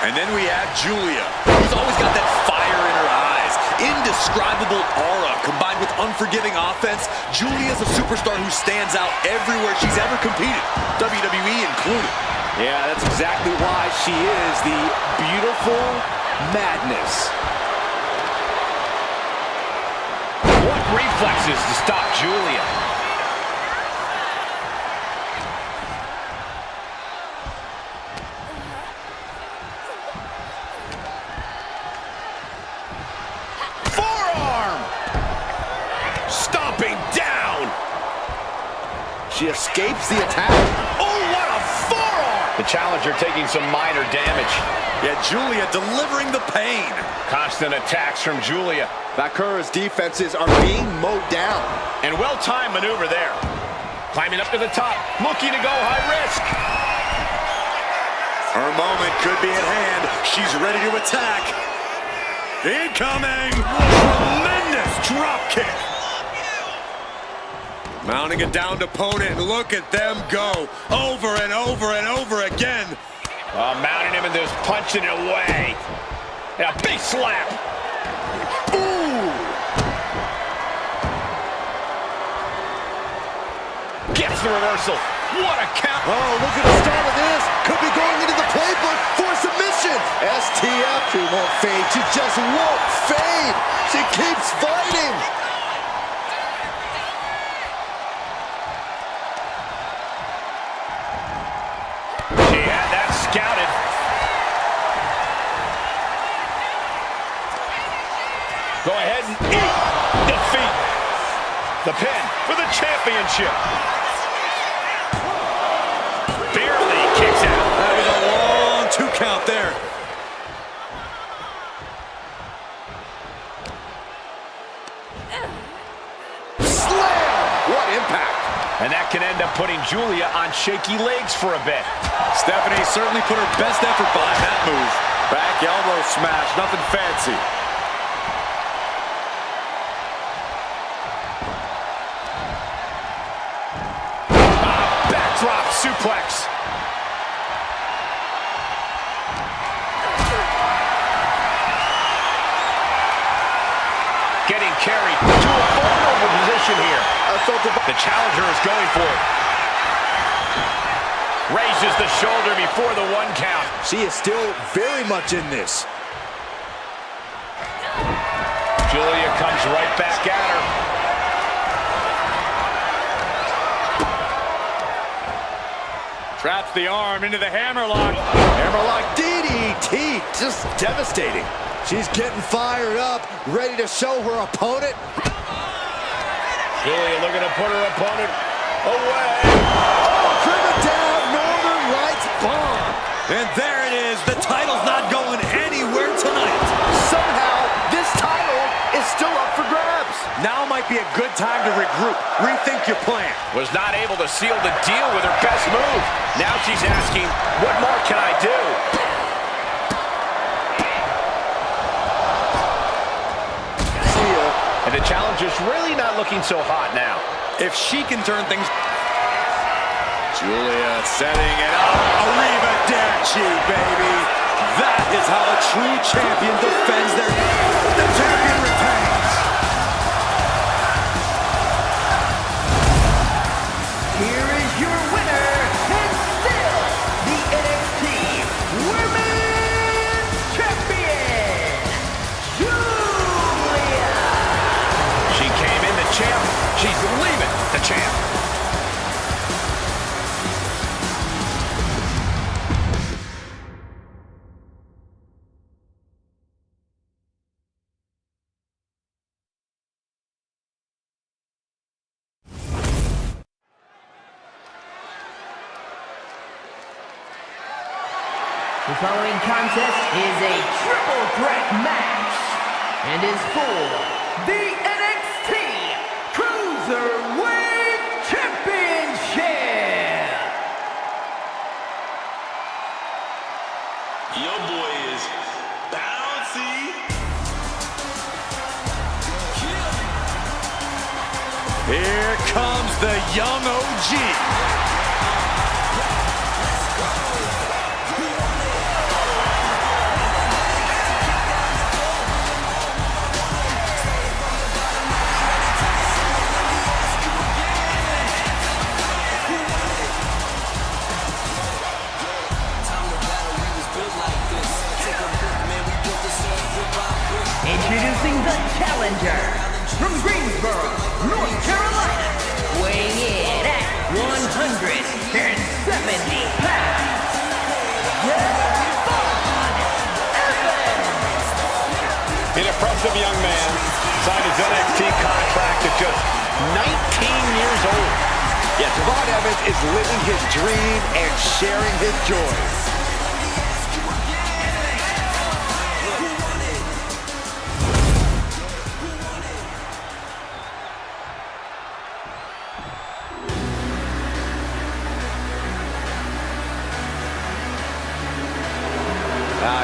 And then we have Julia, who's always got that fire in her eyes. Indescribable aura combined with unforgiving offense. Julia's a superstar who stands out everywhere she's ever competed, WWE included. Yeah, that's exactly why she is the beautiful madness. What reflexes to stop Julia. Forearm! Stomping down! She escapes the attack. Oh, what a forearm! The challenger taking some minor damage. Yeah, Julia delivering the pain. Constant attacks from Julia. Baker's defenses are being mowed down. And well-timed maneuver there. Climbing up to the top, looking to go high risk. Her moment could be at hand. She's ready to attack. Incoming! Tremendous drop kick. Mounting a downed opponent, and look at them go. Over and over and over again. Mounting him and just punching it away. And a big slap. Ooh! Gets the reversal. What a count. Oh, look at the start of this. Could be going into the playbook for submission. STF. She won't fade. She just won't fade. She keeps fighting. She had that scouted. Go ahead and eat defeat. The pin for the championship. Barely kicks out. That was a long 2 count there. Slam. What impact. And that can end up putting Julia on shaky legs for a bit. Stephanie certainly put her best effort behind that move. Back elbow smash. Nothing fancy. Backdrop suplex. Getting carried to a vulnerable position here. The challenger is going for it. Raises the shoulder before the 1 count. She is still very much in this. Julia comes right back at her. Traps the arm into the hammerlock. Hammerlock DDT. Just devastating. She's getting fired up, ready to show her opponent. Julia looking to put her opponent away. Oh, driven down, Northern Lights bomb. And there it is. The title's not going anywhere tonight. Somehow, this title is still up for grabs. Now might be a good time to regroup. Rethink your plan. Was not able to seal the deal with her best move. Now she's asking, what more can I do? See ya. And the challenger's really not looking so hot now. If she can turn things... Julia setting it up. Arrivederci, baby. That is how a true champion defends their... The champion retains. Here is your winner, and still the NXT Women's Champion, Julia. She came in the champ. She's leaving the champ. The following contest is a triple threat match and is for the NXT Cruiserweight Championship. Your boy is bouncy. Here comes the young OG. Introducing the challenger from Greensboro, North Carolina, weighing in at 170 pounds, Devon Evans. An impressive young man signed his NXT contract at just 19 years old. Yeah, Devon Evans is living his dream and sharing his joy.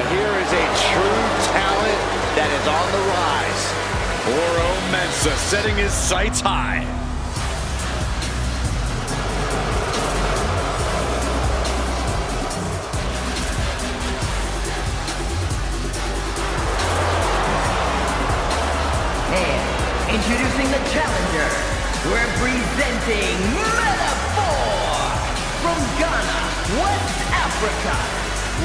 Here is a true talent that is on the rise. Oro Mensah setting his sights high. And introducing the challenger, representing Metaphor from Ghana, West Africa,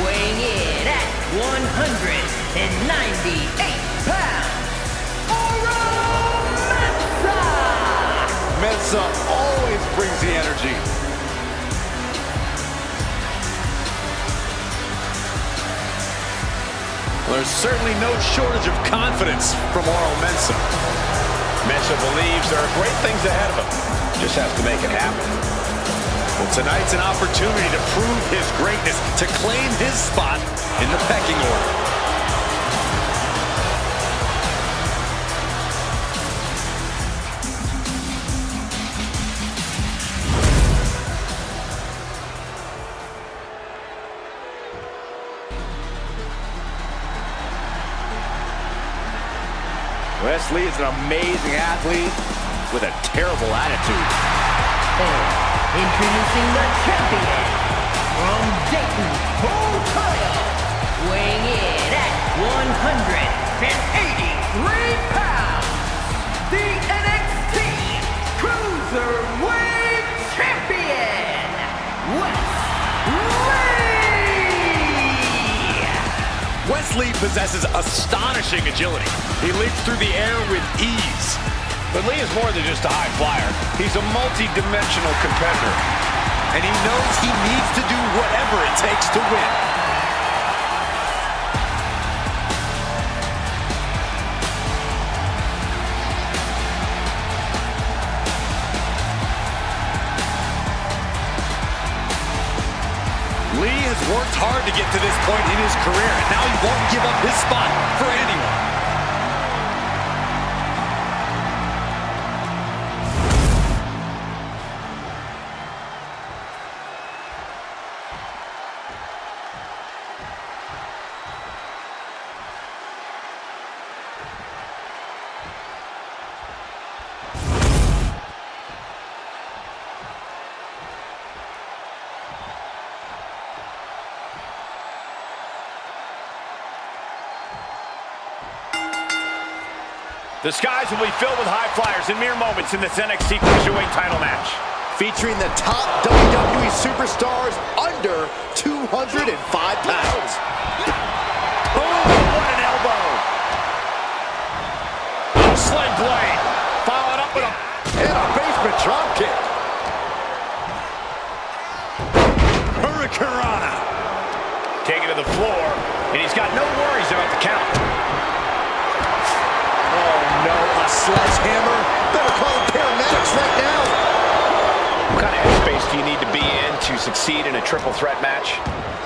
weighing in at 198 pounds, Oro Mensah. Mensah always brings the energy. Well, there's certainly no shortage of confidence from Oro Mensah. Mensah believes there are great things ahead of him. Just has to make it happen. Well, tonight's an opportunity to prove his greatness, to claim his spot in the pecking order. Wesley is an amazing athlete with a terrible attitude. And introducing the champion from Dayton, Ohio, weighing in at 183 pounds, the NXT Cruiserweight Champion, Wesley possesses astonishing agility. He leaps through the air with ease. But Lee is more than just a high flyer. He's a multi-dimensional competitor. And he knows he needs to do whatever it takes to win. He's worked hard to get to this point in his career, and now he won't give up his spot for anyone. The skies will be filled with high flyers in mere moments in this NXT Cruiserweight title match. Featuring the top WWE superstars under 205 pounds. Oh, what an elbow! Oh, sling blade. Followed up with a... And a basement dropkick. Hurricanrana. Taken to the floor, and he's got no worries about the count. Oh no, a sledgehammer. Better call paramedics right now. What kind of headspace do you need to be in to succeed in a triple threat match?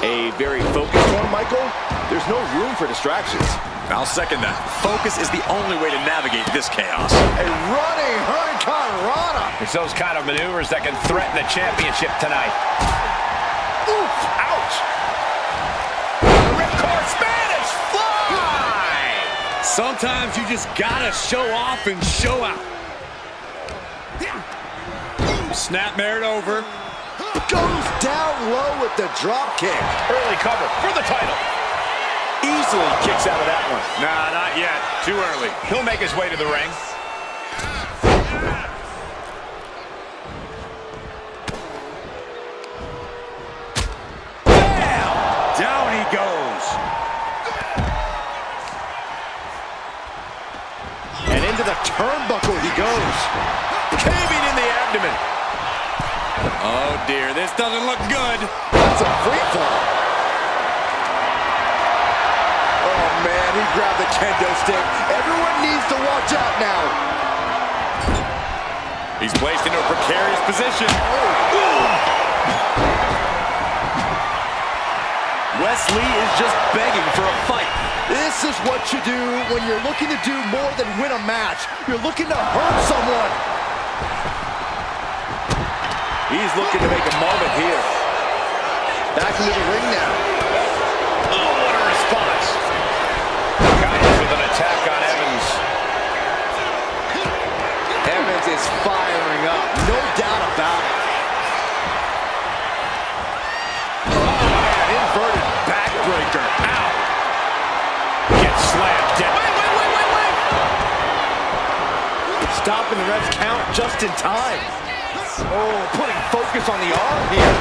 A very focused one, Michael. There's no room for distractions. I'll second that. Focus is the only way to navigate this chaos. A running Hurricanrana. It's those kind of maneuvers that can threaten the championship tonight. Oof, ouch. Ripcord Spanish fly! Sometimes you just gotta show off and show out. Snap married over. Goes down low with the drop kick. Early cover for the title. Easily kicks out of that one. Nah, not yet. Too early. He'll make his way to the ring. Bam! Down he goes. And into the turnbuckle he goes. Caving in the abdomen. Oh dear, this doesn't look good. That's a free fall. Oh man, he grabbed the kendo stick. Everyone needs to watch out now. He's placed into a precarious position. Wesley is just begging for a fight. This is what you do when you're looking to do more than win a match. You're looking to hurt someone. He's looking to make a moment here. Back into the ring now. Oh, what a response. Guys with an attack on Evans. Evans is firing up. No doubt about it. Oh, man, inverted backbreaker. Ow. Gets slammed down. Wait. Stopping the ref's count just in time. Oh, putting focus on the arm here.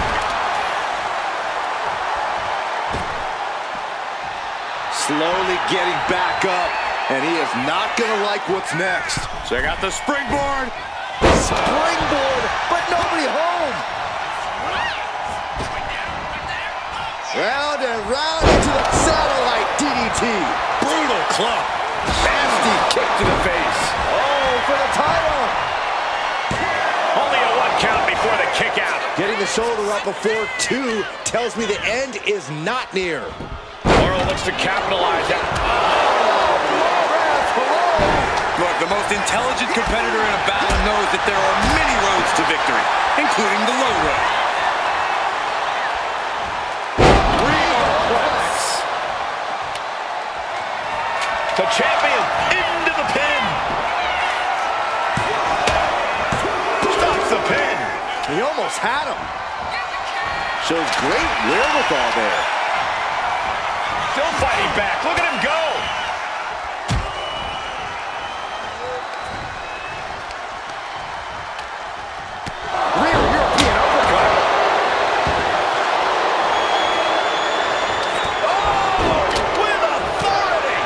Slowly getting back up, and he is not going to like what's next. Check out the springboard. Springboard, but nobody home. Round and round into the satellite DDT. Brutal club. Nasty kick to the face. Oh, for the title. Only a 1 count before the kick out. Getting the shoulder up before 2 tells me the end is not near. Laurel looks to capitalize that. Look, the most intelligent competitor in a battle knows that there are many roads to victory, including the low road. The champion into the pin. Stops the pin. He almost had him. Shows great wherewithal there. Still fighting back. Look at him go. Rear European uppercut. Oh, with authority.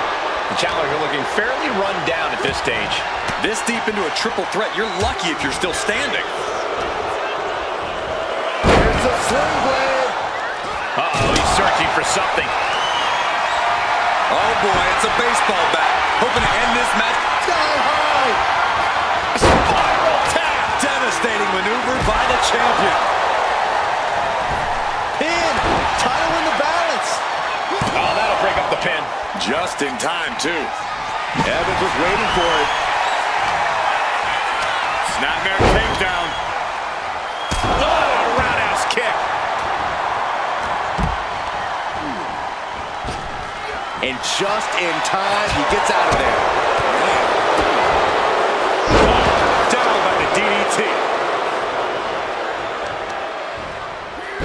The challenger looking fairly run down at this stage. This deep into a triple threat, you're lucky if you're still standing. There's a sling blade. Uh-oh, he's searching for something. Oh boy, it's a baseball bat. Hoping to end this match. Sky high. Spiral tap. Devastating maneuver by the champion. Pin. Title in Just in time, too. Evans was waiting for it. Snapmare takedown. Oh, roundhouse kick. And just in time, he gets out of there. Down by the DDT.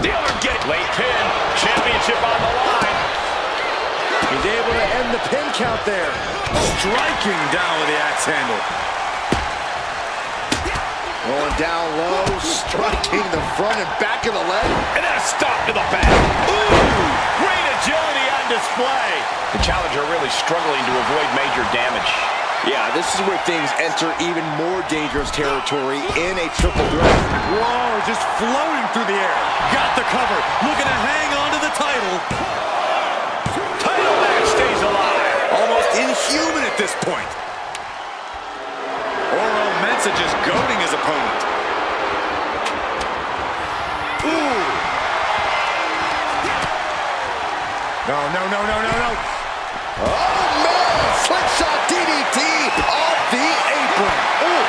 The other get late pin. Championship on the line. He's able to end the pin count there. Striking down with the axe handle. Going down low, striking the front and back of the leg. And then a stop to the back. Ooh, great agility on display. The challenger really struggling to avoid major damage. Yeah, this is where things enter even more dangerous territory in a triple threat. Whoa, just floating through the air. Got the cover, looking to hang on to the title. Title match stays alive. Almost inhuman at this point. Oro Mensah just goading his opponent. Ooh. No. Oh, man! Slingshot DDT off the apron. Ooh.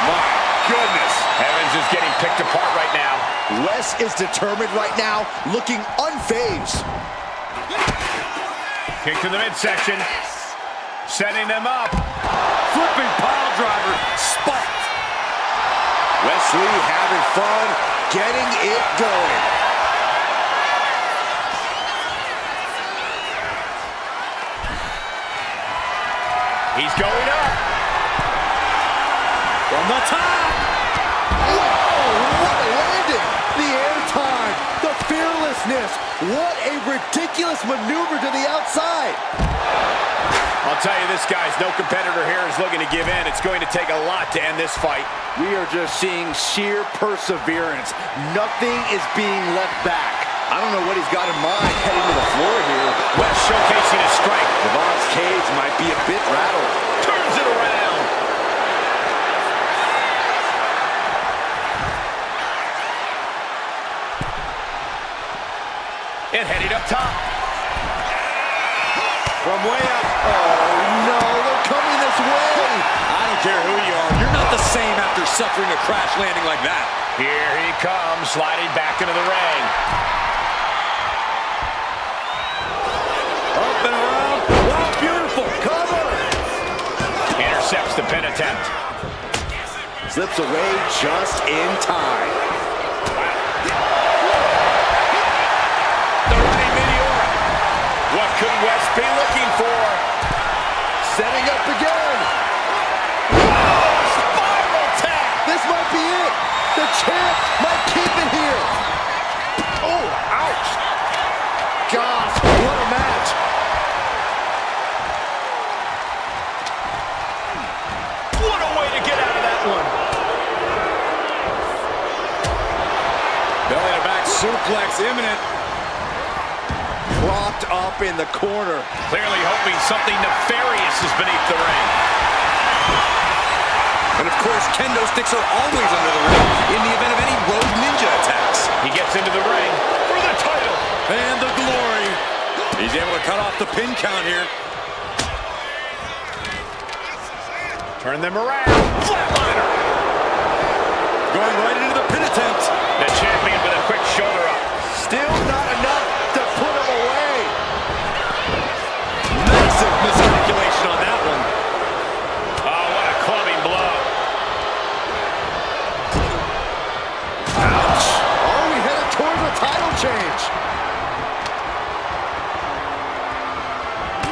My goodness. Evans is getting picked apart right now. Wes is determined right now, looking unfazed. Kick to the midsection. Setting them up. Flipping pile driver. Spot. Wesley having fun, getting it going. He's going up. From the top. Whoa, what a landing! The airtime, the fearlessness. What a ridiculous maneuver to the outside. I'll tell you this, guys, no competitor here is looking to give in. It's going to take a lot to end this fight. We are just seeing sheer perseverance. Nothing is being left back. I don't know what he's got in mind heading to the floor here. West showcasing his strength. Devon's cage might be a bit rattled. Turns it around. And heading up top. From way up. Oh, no, they're coming this way. I don't care who you are. You're not the same after suffering a crash landing like that. Here he comes, sliding back into the ring. Up and around. Wow, beautiful. Cover. Intercepts the pin attempt. Slips away just in time. The running meteora. What could West be looking for? Setting up again. Spiral tap. This might be it. The champ might keep it here. Oh, ouch. Gosh, what a match. What a way to get out of that one. Belly to back suplex imminent. Propped up in the corner. Clearly hoping something nefarious is beneath the ring. And of course, kendo sticks are always under the ring in the event of any Rogue Ninja attacks. He gets into the ring for the title. And the glory. He's able to cut off the pin count here. Turn them around. Flatliner. Going right into the pin attempt. The champion with a quick shoulder up. Still not enough to put him away. Massive miscalculation on that one. Oh, what a clubbing blow. Ouch. Are we headed towards a title change?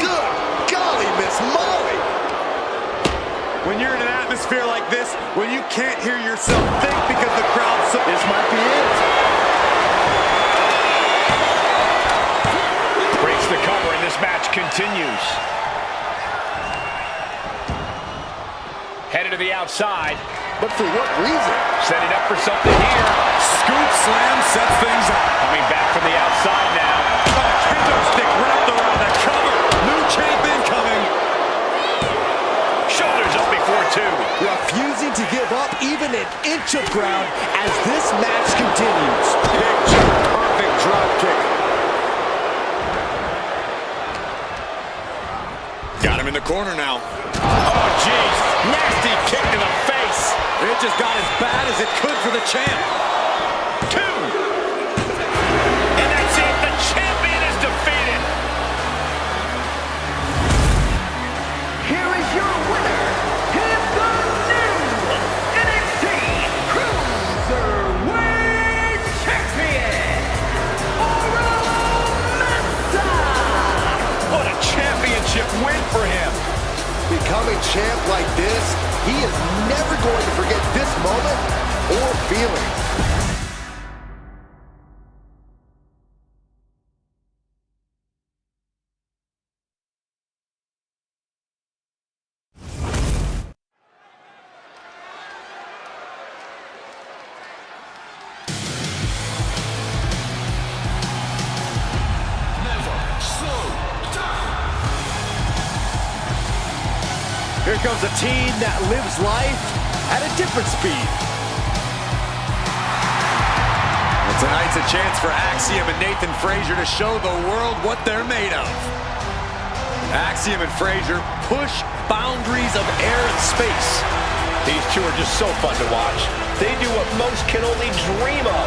Good golly, Miss Molly. When you're in an atmosphere like this, when you can't hear yourself think because the crowd's so... This might be it. Breaks the cover and this match continues. Headed to the outside. But for what reason? Setting up for something here. Scoop slam sets things up. Coming back from the outside now. A kendo stick wrapped around the cover. New champ incoming. Shoulders up before two. Refusing to give up even an inch of ground as this match continues. Picture perfect drop kick. Got him in the corner now. Oh, jeez. Nasty kick to the face. It just got as bad as it could for the champ. 2. And that's it. The champion is defeated. Here is your winner, and the new NXT Cruiserweight Champion, Oro Mensah! What a championship win for him. Becoming champ like this, he is never going to forget this moment or feeling. Here comes a team that lives life at a different speed. And tonight's a chance for Axiom and Nathan Frazier to show the world what they're made of. Axiom and Frazier push boundaries of air and space. These two are just so fun to watch. They do what most can only dream of.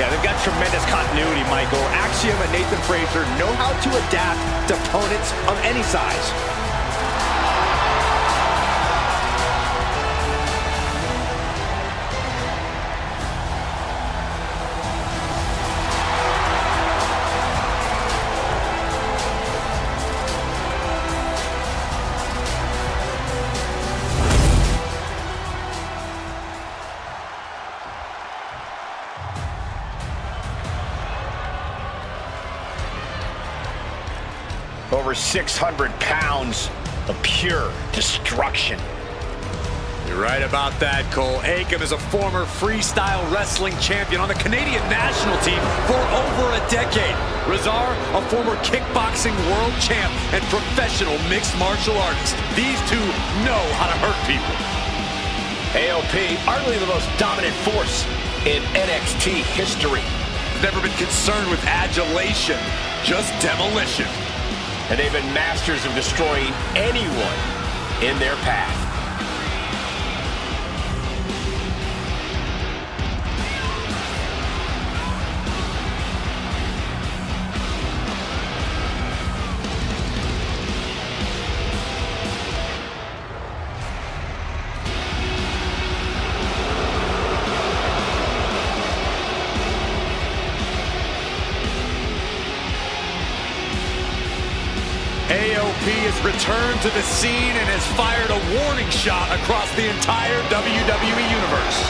Yeah, they've got tremendous continuity, Michael. Axiom and Nathan Frazier know how to adapt to opponents of any size. Over 600 pounds of pure destruction. You're right about that, Cole. Akam is a former freestyle wrestling champion on the Canadian national team for over a decade. Razar, a former kickboxing world champ and professional mixed martial artist. These two know how to hurt people. AOP, arguably the most dominant force in NXT history. Never been concerned with adulation, just demolition. And they've been masters of destroying anyone in their path. AOP has returned to the scene and has fired a warning shot across the entire WWE Universe.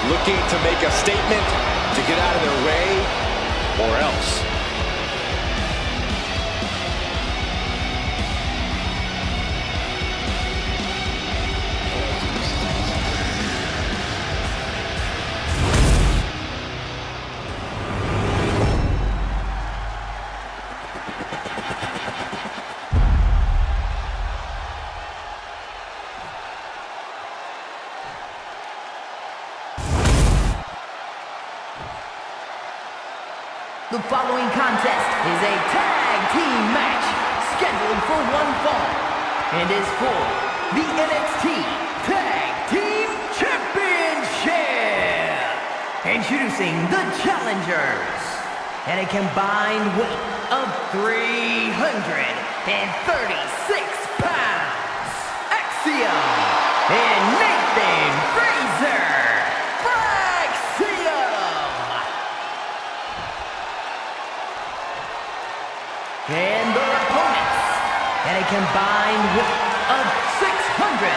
Looking to make a statement to get out of their way, or else. The following contest is a tag team match scheduled for one fall and is for the NXT Tag Team Championship. Introducing the challengers at a combined weight of 336 pounds, Axiom and Nathan Frazier. And their opponents at a combined weight of 620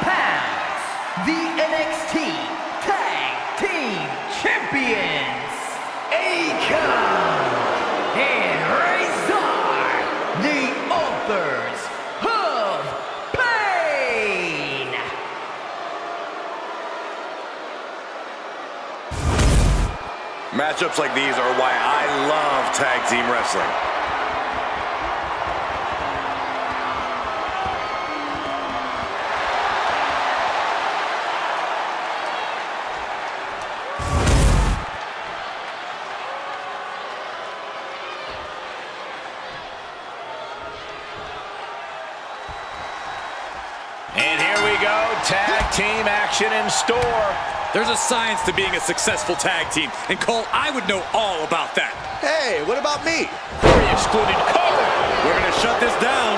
pounds, the NXT Tag Team Champions, Akam and Razor, the authors of Pain. Matchups like these are why I love tag team wrestling. team action in store. There's a science to being a successful tag team, and Cole, I would know all about that. Hey, what about me? Corey excluded Cole. We're gonna shut this down.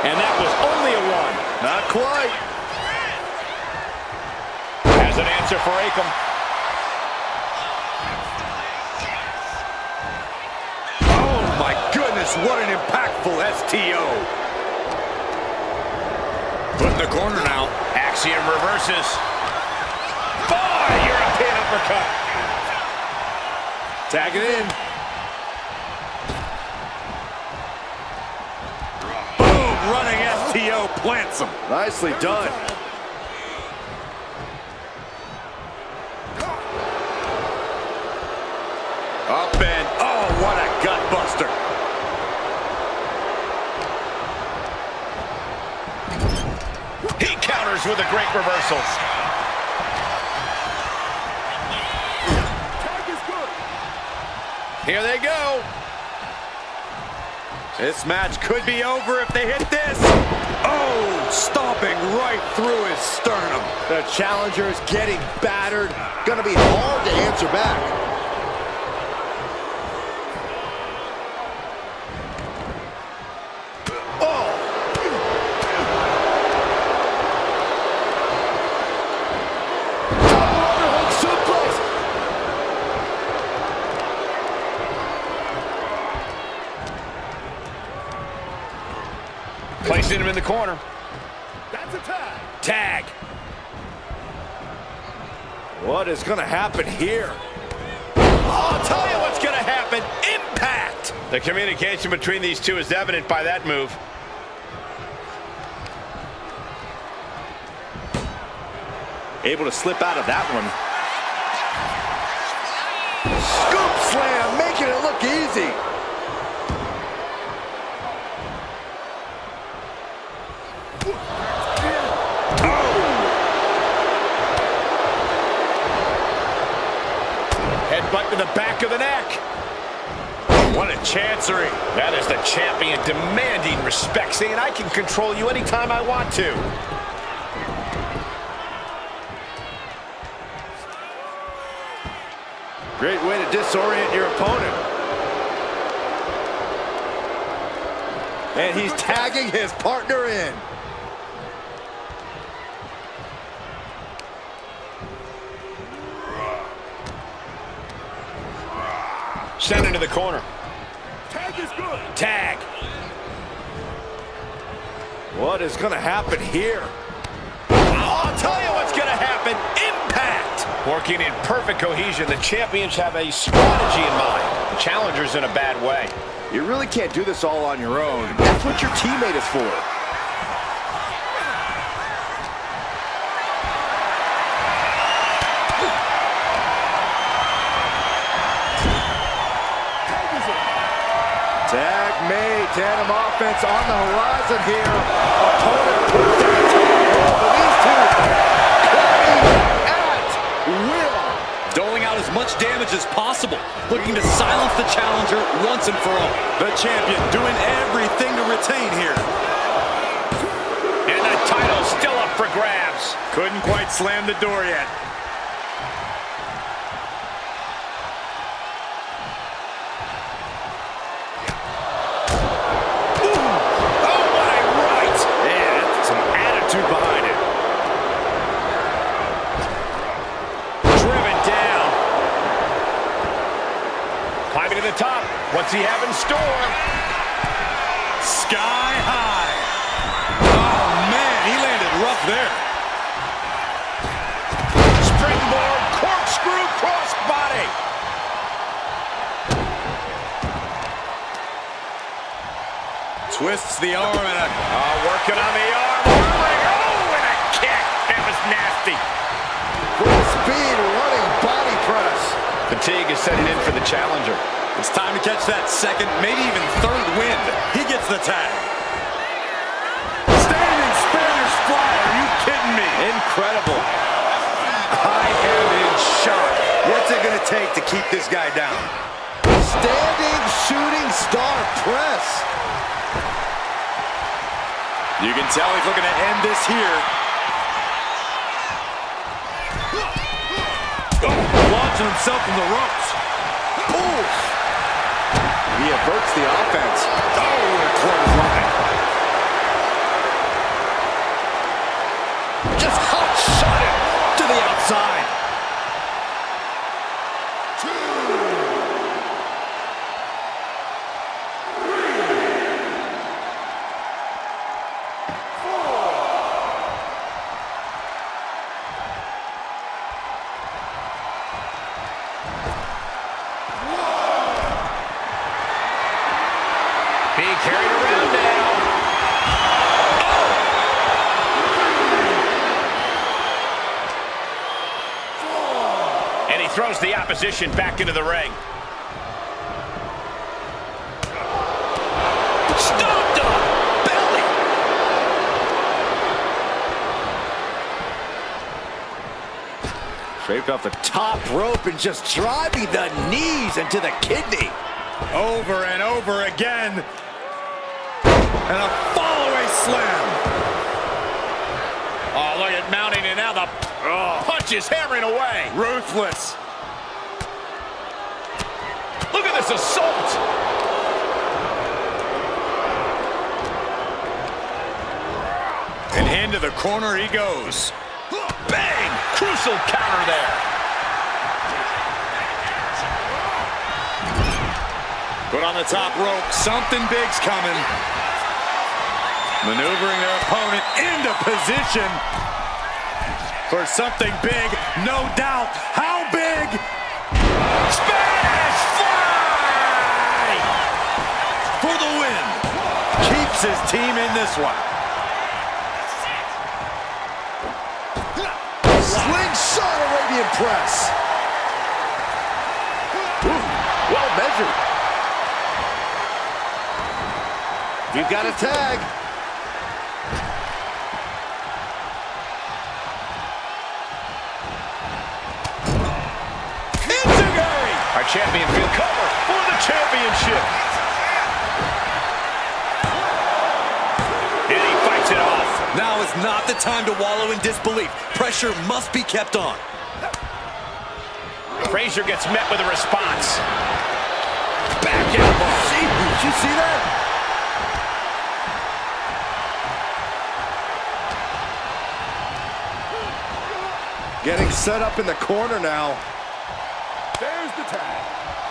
And that was only a 1. Not quite. Has an answer for Akam. Oh my goodness, what an impactful STO. Put in the corner now. Axiom reverses. Boy, European uppercut. Tag it in. Boom, running STO plants him. Nicely done. Up and, oh, what a gut buster. He counters with a great reversals. Here they go. This match could be over if they hit this. Oh, stomping right through his sternum. The challenger is getting battered. Gonna be hard to answer back. Placing him in the corner. That's a tag. Tag. What is gonna happen here? I'll tell you what's gonna happen. Impact. The communication between these two is evident by that move. Able to slip out of that one. Scoop slam, making it look easy. Headbutt to the back of the neck. What a chancery. That is the champion demanding respect, saying I can control you anytime I want to. Great way to disorient your opponent. And he's tagging his partner in. Send into the corner. Tag is good. Tag. What is going to happen here? I'll tell you what's going to happen. Impact. Working in perfect cohesion, the champions have a strategy in mind. The challenger's in a bad way. You really can't do this all on your own. That's what your teammate is for. Tag made, tandem offense on the horizon here. Opponent puts in a tag, but these two cutting at will. Doling out as much damage as possible, looking to silence the challenger once and for all. The champion doing everything to retain here. And the title's still up for grabs. Couldn't quite slam the door yet. Behind it. Driven down. Climbing to the top. What's he have in store? Sky high. Oh, man, he landed rough there. Springboard, corkscrew, crossbody. Twists the arm and working on the arm. Nasty. Full speed running body press. Fatigue is setting in for the challenger. It's time to catch that second, maybe even third wind. He gets the tag. Standing Spanish fly. Are you kidding me? Incredible. I am in shock. What's it going to take to keep this guy down? Standing shooting star press. You can tell he's looking to end this here. Launching himself from the ropes. Ooh. He averts the offense. Oh, and a clothesline. Just hot shot it to the outside. Being carried around now. Oh! And he throws the opposition back into the ring. Stomped on belly. Draped off the top rope and just driving the knees into the kidney. Over and over again. And a fall-away slam. Oh, look at mounting, and now the punch is hammering away. Ruthless. Look at this assault. And into the corner he goes. Bang! Crucial counter there. Put on the top rope. Something big's coming. Maneuvering their opponent into position for something big, no doubt. How big? Spanish Fly! For the win. Keeps his team in this one. Slingshot Arabian press. Ooh, well measured. You've got a tag. Our champion field cover for the championship. And he fights it off. Now is not the time to wallow in disbelief. Pressure must be kept on. Frazier gets met with a response. Back elbow. Did you see that? Getting set up in the corner now. There's the tag.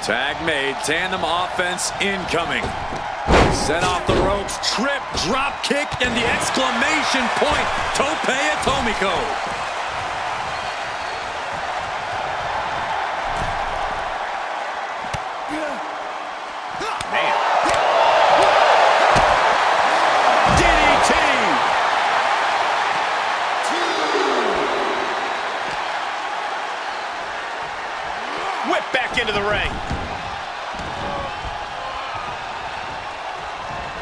Tag made, tandem offense incoming. Set off the ropes, trip, drop kick, and the exclamation point, Tope Atomico. Man. DDT. Whip back into the ring.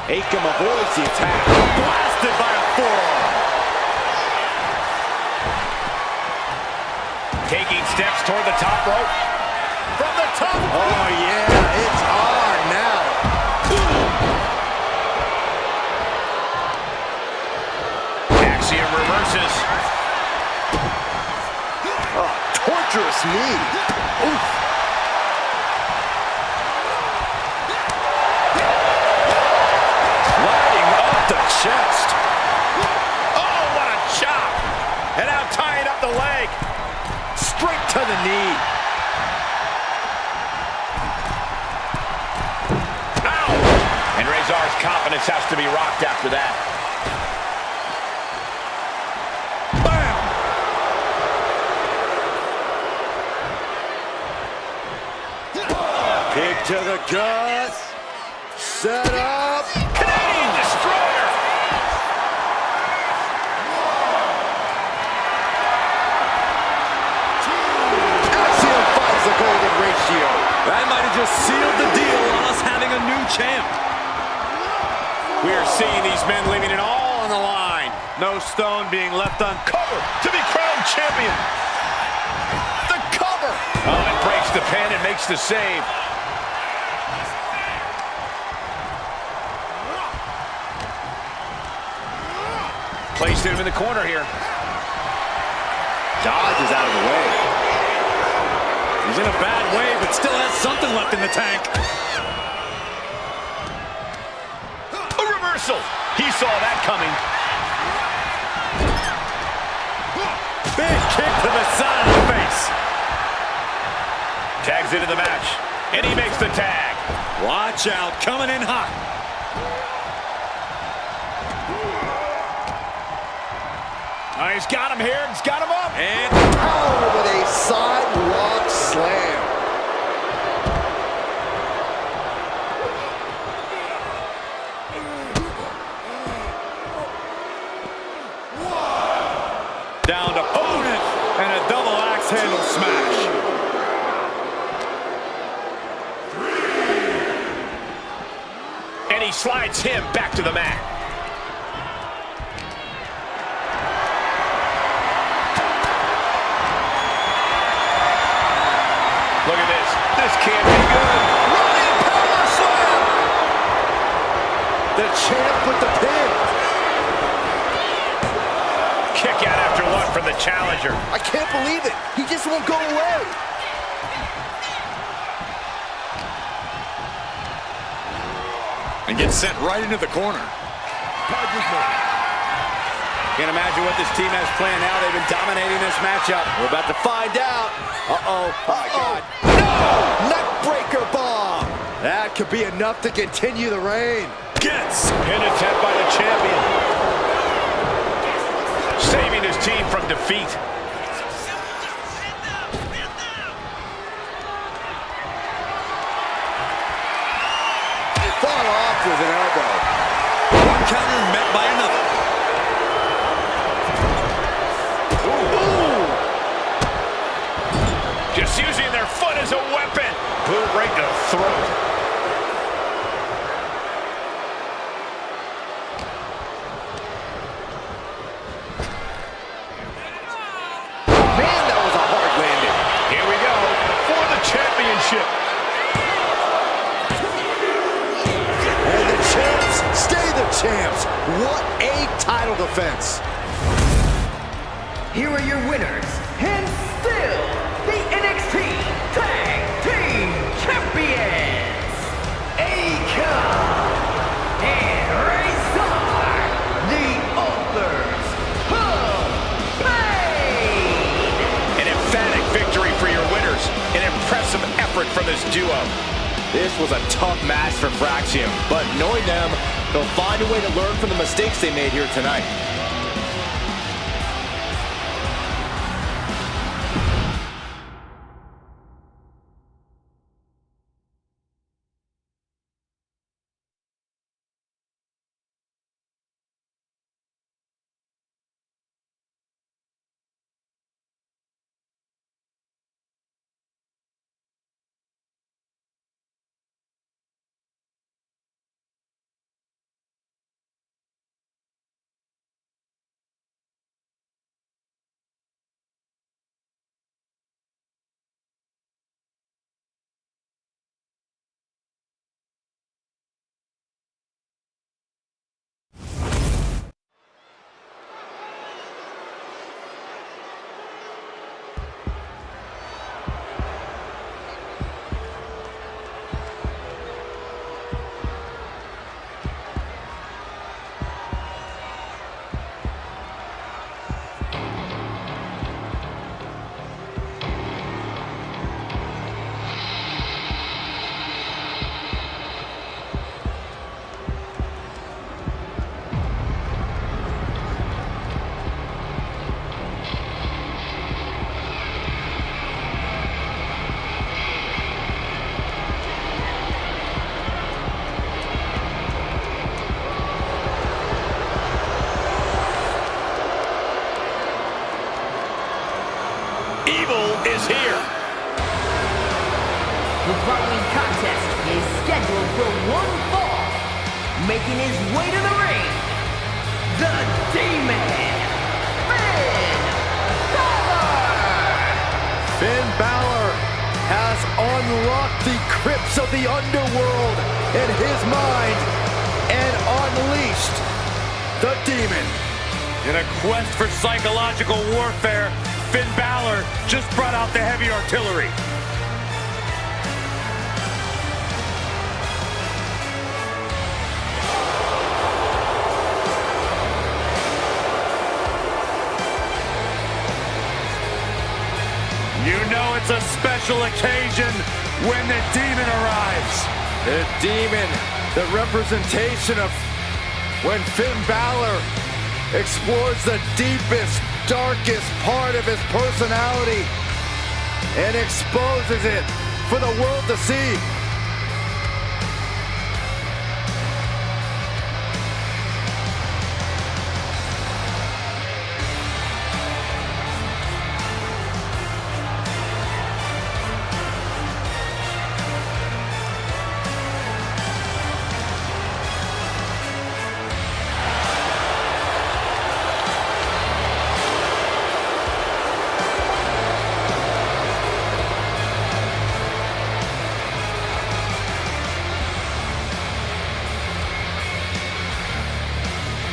Akam avoids the attack. Blasted by a forearm. Taking steps toward the top rope. From the top. Oh, yeah, it's on now. Axiom reverses. Oh, torturous knee. Oof. Lighting up the chest. Oh, what a chop. And now tying up the leg. Straight to the knee. Ow! And Rezar's confidence has to be rocked after that. Bam. Kick to the gut. Set up. Canadian Destroyer. Axiom finds the golden ratio. That might have just sealed the deal on us having a new champ. We are seeing these men leaving it all on the line. No stone being left uncovered. Cover to be crowned champion. The cover. Oh, it breaks the pin and makes the save. Placed him in the corner here. Dodge is out of the way. He's in a bad way, but still has something left in the tank. A reversal. He saw that coming. Big kick to the side of the face. Tags into the match, and he makes the tag. Watch out, coming in hot. Oh, he's got him here. He's got him up. And Power with a sidewalk slam. down to opponent, and a double axe handle smash. And he slides him back to the mat. Look at this. This can't be good. Running power slam. The champ with the pin. Kick out after one from the challenger. I can't believe it. He just won't go away. And gets sent right into the corner. Can't imagine what this team has planned now. They've been dominating this matchup. We're about to find out. Uh-oh. God. No! Neckbreaker bomb. That could be enough to continue the reign. Gets. Pin attempt by the champion. Saving his team from defeat. Fought off with an elbow. One counter met by another. Just using their foot as a weapon. Boot right to the throat. Man, that was a hard landing. Here we go for the championship. And the champs stay the champs. What a title defense. Here are your winners, and still the NXT Tag Team Champions, Akon and Razor, the authors of Pain. An emphatic victory for your winners. An impressive effort from this duo. This was a tough match for Fraxium, but knowing them, they'll find a way to learn from the mistakes they made here tonight. Evil is here. The following contest is scheduled for one fall. Making his way to the ring, the Demon, Finn Balor! Finn Balor has unlocked the crypts of the underworld in his mind and unleashed the demon. In a quest for psychological warfare, Finn Balor just brought out the heavy artillery. You know it's a special occasion when the Demon arrives. The Demon, the representation of when Finn Balor explores the deepest, darkest part of his personality and exposes it for the world to see.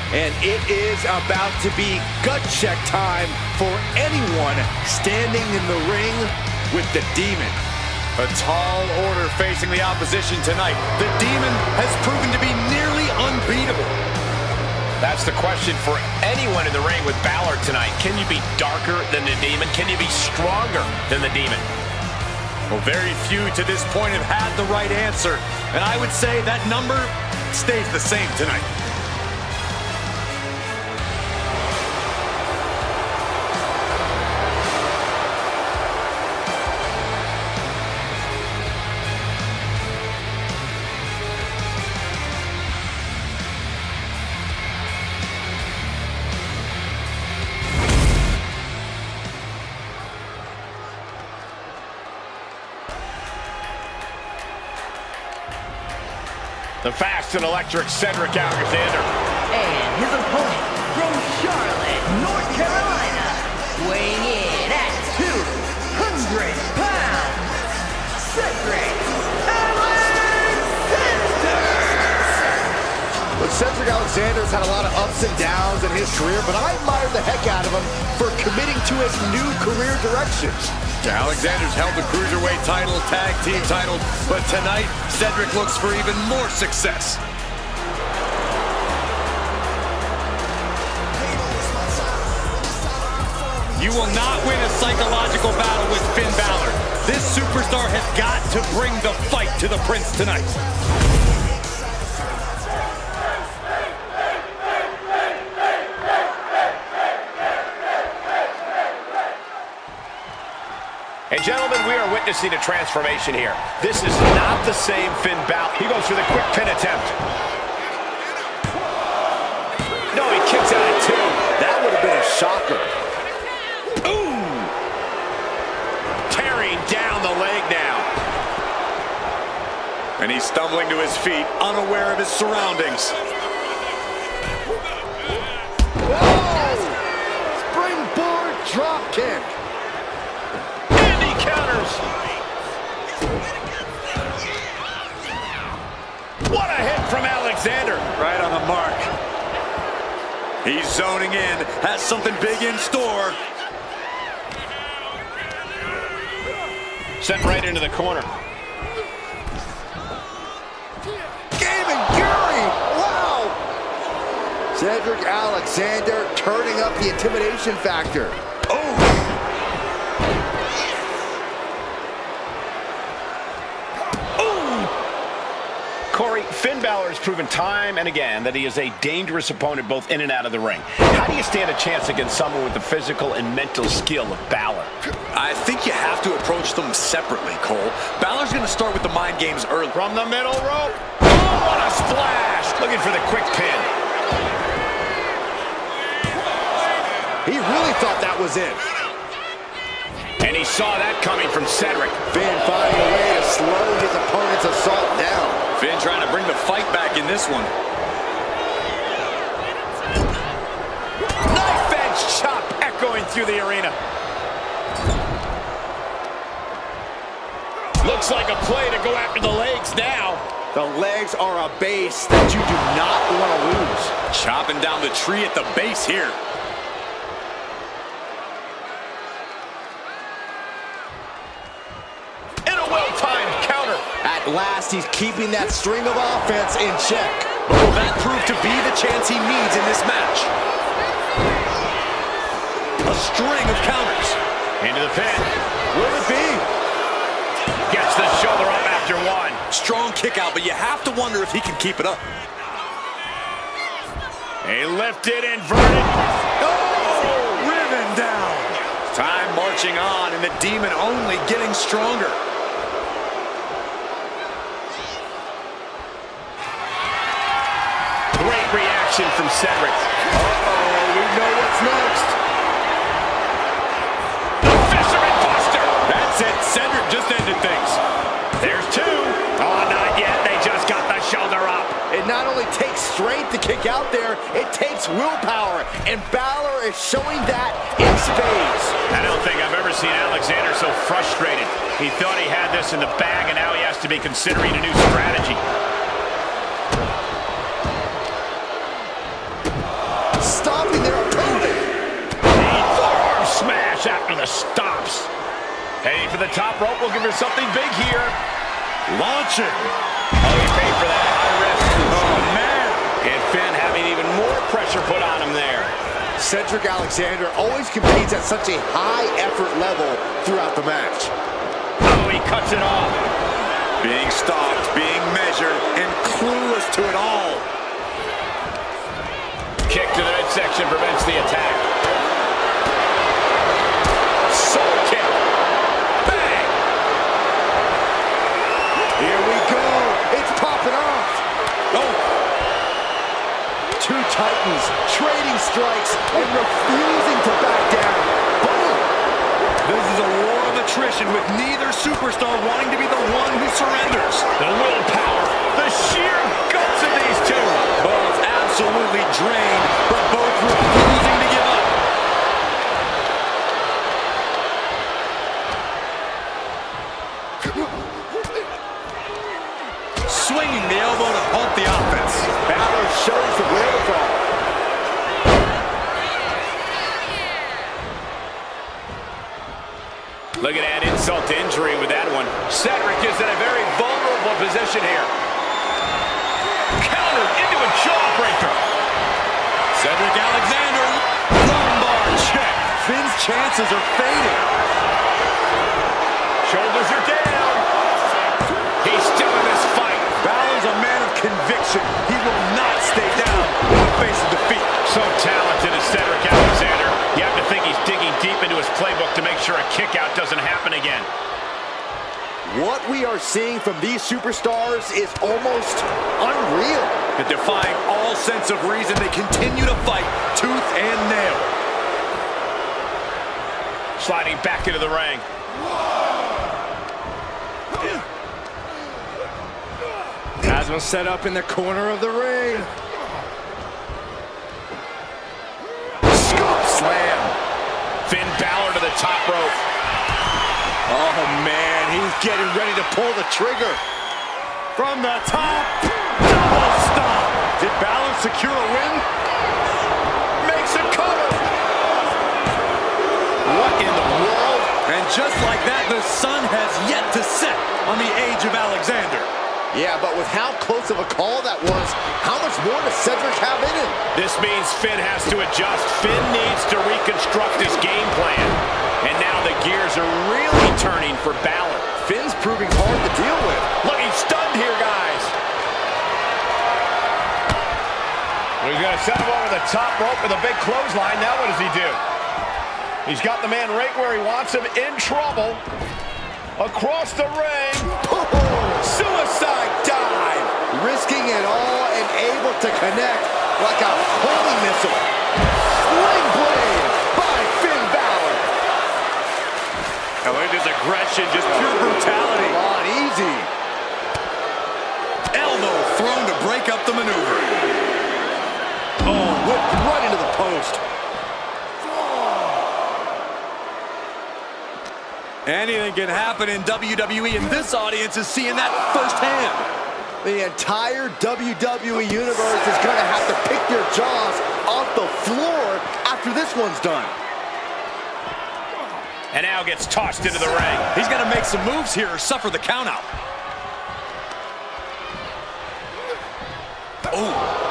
And it is about to be gut check time for anyone standing in the ring with the Demon. A tall order facing the opposition tonight. The Demon has proven to be nearly unbeatable. That's the question for anyone in the ring with Balor tonight. Can you be darker than the Demon? Can you be stronger than the Demon? Well, very few to this point have had the right answer. And I would say that number stays the same tonight. The fast and electric Cedric Alexander. And his opponent from Charlotte, North Carolina, weighing in at 200 pounds, Cedric Alexander. But Cedric Alexander's had a lot of ups and downs in his career, but I admire the heck out of him for committing to his new career direction. Alexander's held the Cruiserweight title, Tag Team title, but tonight, Cedric looks for even more success. You will not win a psychological battle with Finn Balor. This superstar has got to bring the fight to the Prince tonight. And gentlemen, we are witnessing a transformation here. This is not the same Finn Balor. He goes for the quick pin attempt. No, he kicks out at 2. That would have been a shocker. Ooh! Tearing down the leg now. And he's stumbling to his feet, unaware of his surroundings. Whoa! Springboard drop kick. What a hit from Alexander. Right on the mark. He's zoning in, has something big in store. Sent right into the corner. Game and Fury! Wow! Cedric Alexander turning up the intimidation factor. Oh! Corey, Finn Balor has proven time and again that he is a dangerous opponent both in and out of the ring. How do you stand a chance against someone with the physical and mental skill of Balor? I think you have to approach them separately, Cole. Balor's going to start with the mind games early. From the middle rope. Oh, what a splash! Looking for the quick pin. He really thought that was it. And he saw that coming from Cedric. Finn finding a way to slow his opponent's assault down. Finn trying to bring the fight back in this one. Knife edge chop echoing through the arena. Looks like a play to go after the legs now. The legs are a base that you do not want to lose. Chopping down the tree at the base here. Well-timed counter. At last, he's keeping that string of offense in check. Will that prove to be the chance he needs in this match? A string of counters. Into the pin. Will it be? Gets the shoulder up after one. Strong kick out, but you have to wonder if he can keep it up. A lifted, inverted. Oh, riven down. Time marching on, and the Demon only getting stronger. Great reaction from Cedric. Uh-oh, we know what's next. The Fisherman Buster. That's it. Cedric just ended things. There's two. Oh, not yet. They just got the shoulder up. It not only takes strength to kick out there, it takes willpower, and Balor is showing that in spades. I don't think I've ever seen Alexander so frustrated. He thought he had this in the bag, and now he has to be considering a new strategy. Stopping their opponent. Forearm smash after the stops. Heading for the top rope, looking for something big here. Launching. Oh, he paid for that. High risk. Oh, man. And Finn having even more pressure put on him there. Cedric Alexander always competes at such a high effort level throughout the match. Oh, he cuts it off. Being stalked, being measured, and clueless to it all. Kick to the midsection prevents the attack. Soul kick. Bang! Here we go. It's popping off. Oh, Two Titans trading strikes and refusing to back down. Boom. this is a war of attrition with neither superstar wanting to be the one who surrenders. The willpower, the sheer guts of these two. Both absolutely drained, but both refusing to give up. Swinging the elbow to pump the offense. Balor shows the wherewithal. Look at that insult to injury with that one. Cedric is in a very vulnerable position here. Countered into a jawbreaker. Cedric Alexander, lumbar check. Finn's chances are fading. Shoulders are down. He's still in this fight. Balor's a man of conviction. He will not stay down in the face of defeat. So talented is Cedric Alexander. You have to think he's digging deep into his playbook to make sure a kick out doesn't happen again. What we are seeing from these superstars is almost unreal. And defying all sense of reason, they continue to fight tooth and nail. Sliding back into the ring. Has one set up in the corner of the ring. Scoop slam. Finn Balor to the top rope. Oh man, he's getting ready to pull the trigger. From the top, double stomp. Did Balor secure a win? Makes a cover. What in the world? And just like that, the sun has yet to set on the age of Alexander. Yeah, but with how close of a call that was, how much more does Cedric have in him? This means Finn has to adjust. Finn needs to reconstruct his game plan. And now the gears are really turning for Balor. Finn's proving hard to deal with. Look, he's stunned here, guys. He's going to set him over the top rope with a big clothesline. Now what does he do? He's got the man right where he wants him, in trouble. Across the ring. Suicide dive. Risking it all and able to connect like a holy missile. Sling blade by Finn Balor. And look at this aggression, just pure brutality. Come on, easy. Elbow thrown to break up the maneuver. Oh, whipped right into the post. Anything can happen in WWE, and this audience is seeing that firsthand. The entire WWE Universe is going to have to pick their jaws off the floor after this one's done. And now gets tossed into the ring. He's got to make some moves here or suffer the countout. Oh.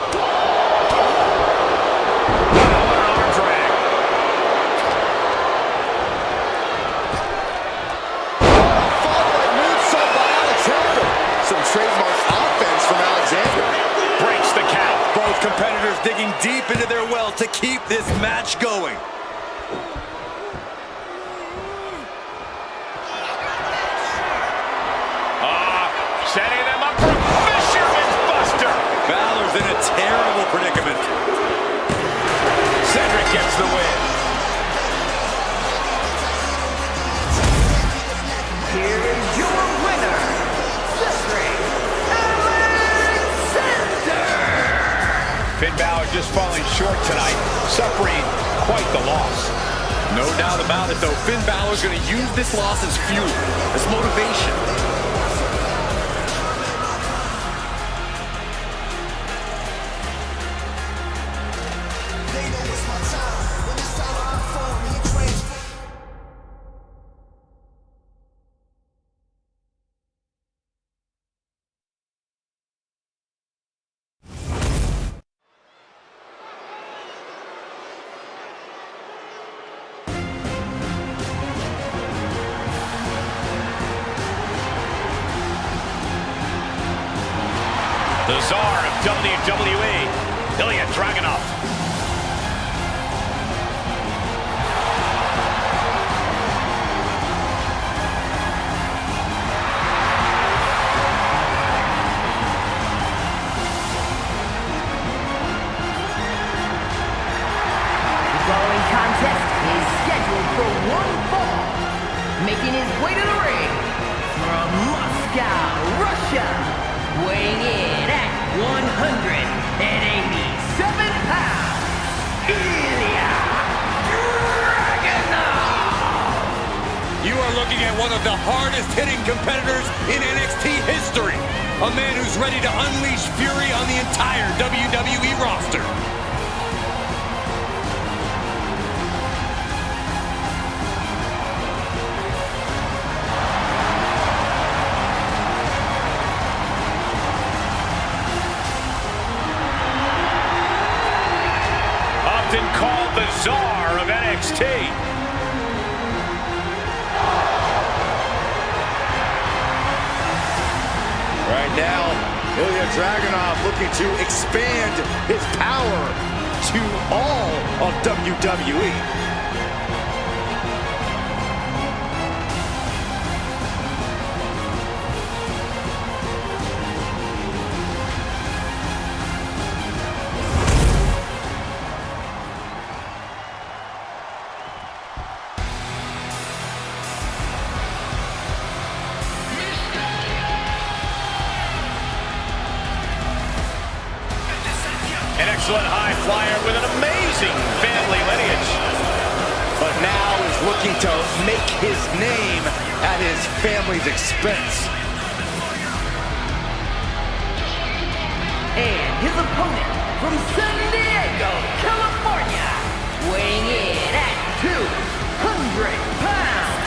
competitors digging deep into their well to keep this match going. Setting them up for a Fisherman's Buster. Balor's in a terrible predicament. Cedric gets the win. Here is your winner, Cedric Alexander. Finn Balor just falling short tonight, suffering quite the loss. No doubt about it, though. Finn Balor's going to use this loss as fuel, as motivation. The czar of WWE, Ilya Dragunov. The following contest is scheduled for one fall. Making his way to the ring from Moscow, Russia, weighing in at 187 pounds, Ilya Dragunov. You are looking at one of the hardest-hitting competitors in NXT history. A man who's ready to unleash fury on the entire WWE roster. Often called the czar of NXT. Right now, Ilya Dragunov looking to expand his power to all of WWE. An excellent high flyer with an amazing family lineage. But now is looking to make his name at his family's expense. And his opponent from San Diego, California, weighing in at 200 pounds,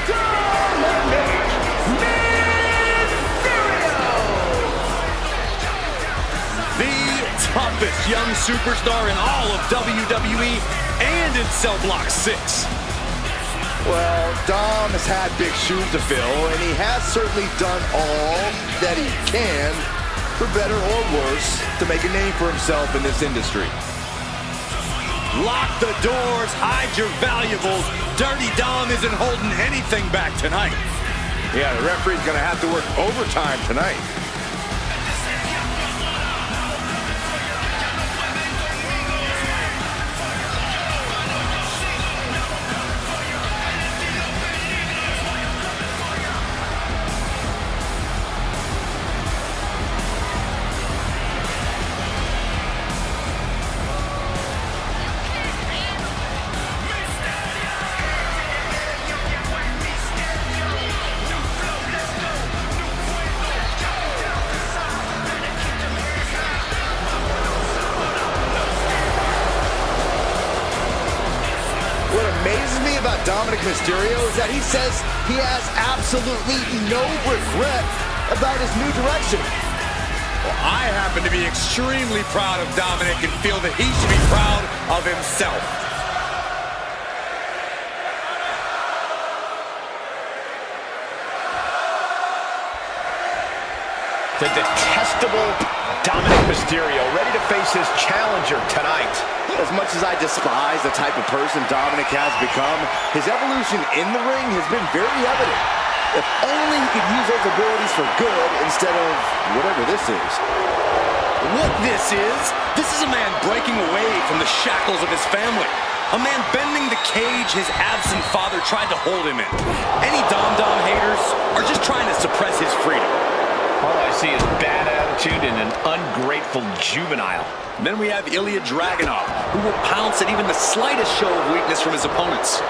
Dominic Mysterio. The toughest young superstar in all of WWE and in Cell Block 6. Well, Dom has had big shoes to fill, and he has certainly done all that he can, for better or worse, to make a name for himself in this industry. Lock the doors, hide your valuables. Dirty Dom isn't holding anything back tonight. Yeah, the referee's gonna have to work overtime tonight. What amazes me about Dominic Mysterio is that he says he has absolutely no regret about his new direction. Well, I happen to be extremely proud of Dominic and feel that he should be proud of himself. the detestable Dominic Mysterio, ready to face his challenger tonight. As much as I despise the type of person Dominic has become, his evolution in the ring has been very evident. If only he could use those abilities for good instead of whatever this is. What this is a man breaking away from the shackles of his family. A man bending the cage his absent father tried to hold him in. Any Dom haters are just trying to suppress his freedom. All I see is bad attitude and an ungrateful juvenile. And then we have Ilya Dragunov, who will pounce at even the slightest show of weakness from his opponents.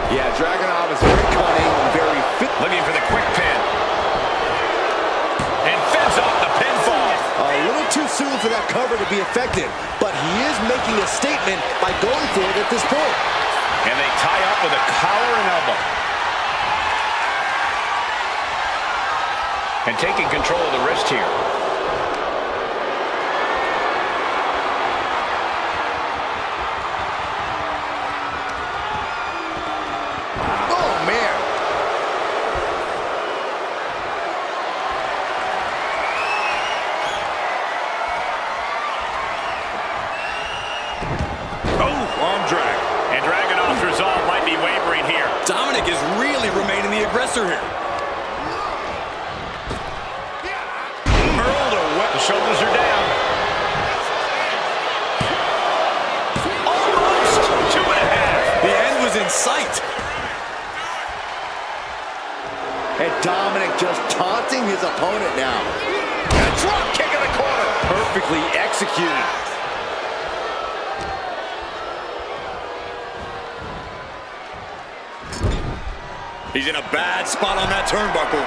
Yeah, Dragunov is very cunning and very fit. Looking for the quick pin. And fends off the pinfall. A little too soon for that cover to be effective, but he is making a statement by going for it at this point. And they tie up with a collar and elbow. And taking control of the wrist here. Oh, man. Oh, arm drag. And Dragunov's resolve might be wavering here. Dominic is really remaining the aggressor here. The shoulders are down. Almost 2.5. The end was in sight. And Dominic just taunting his opponent now. And a drop kick in the corner. Perfectly executed. He's in a bad spot on that turnbuckle.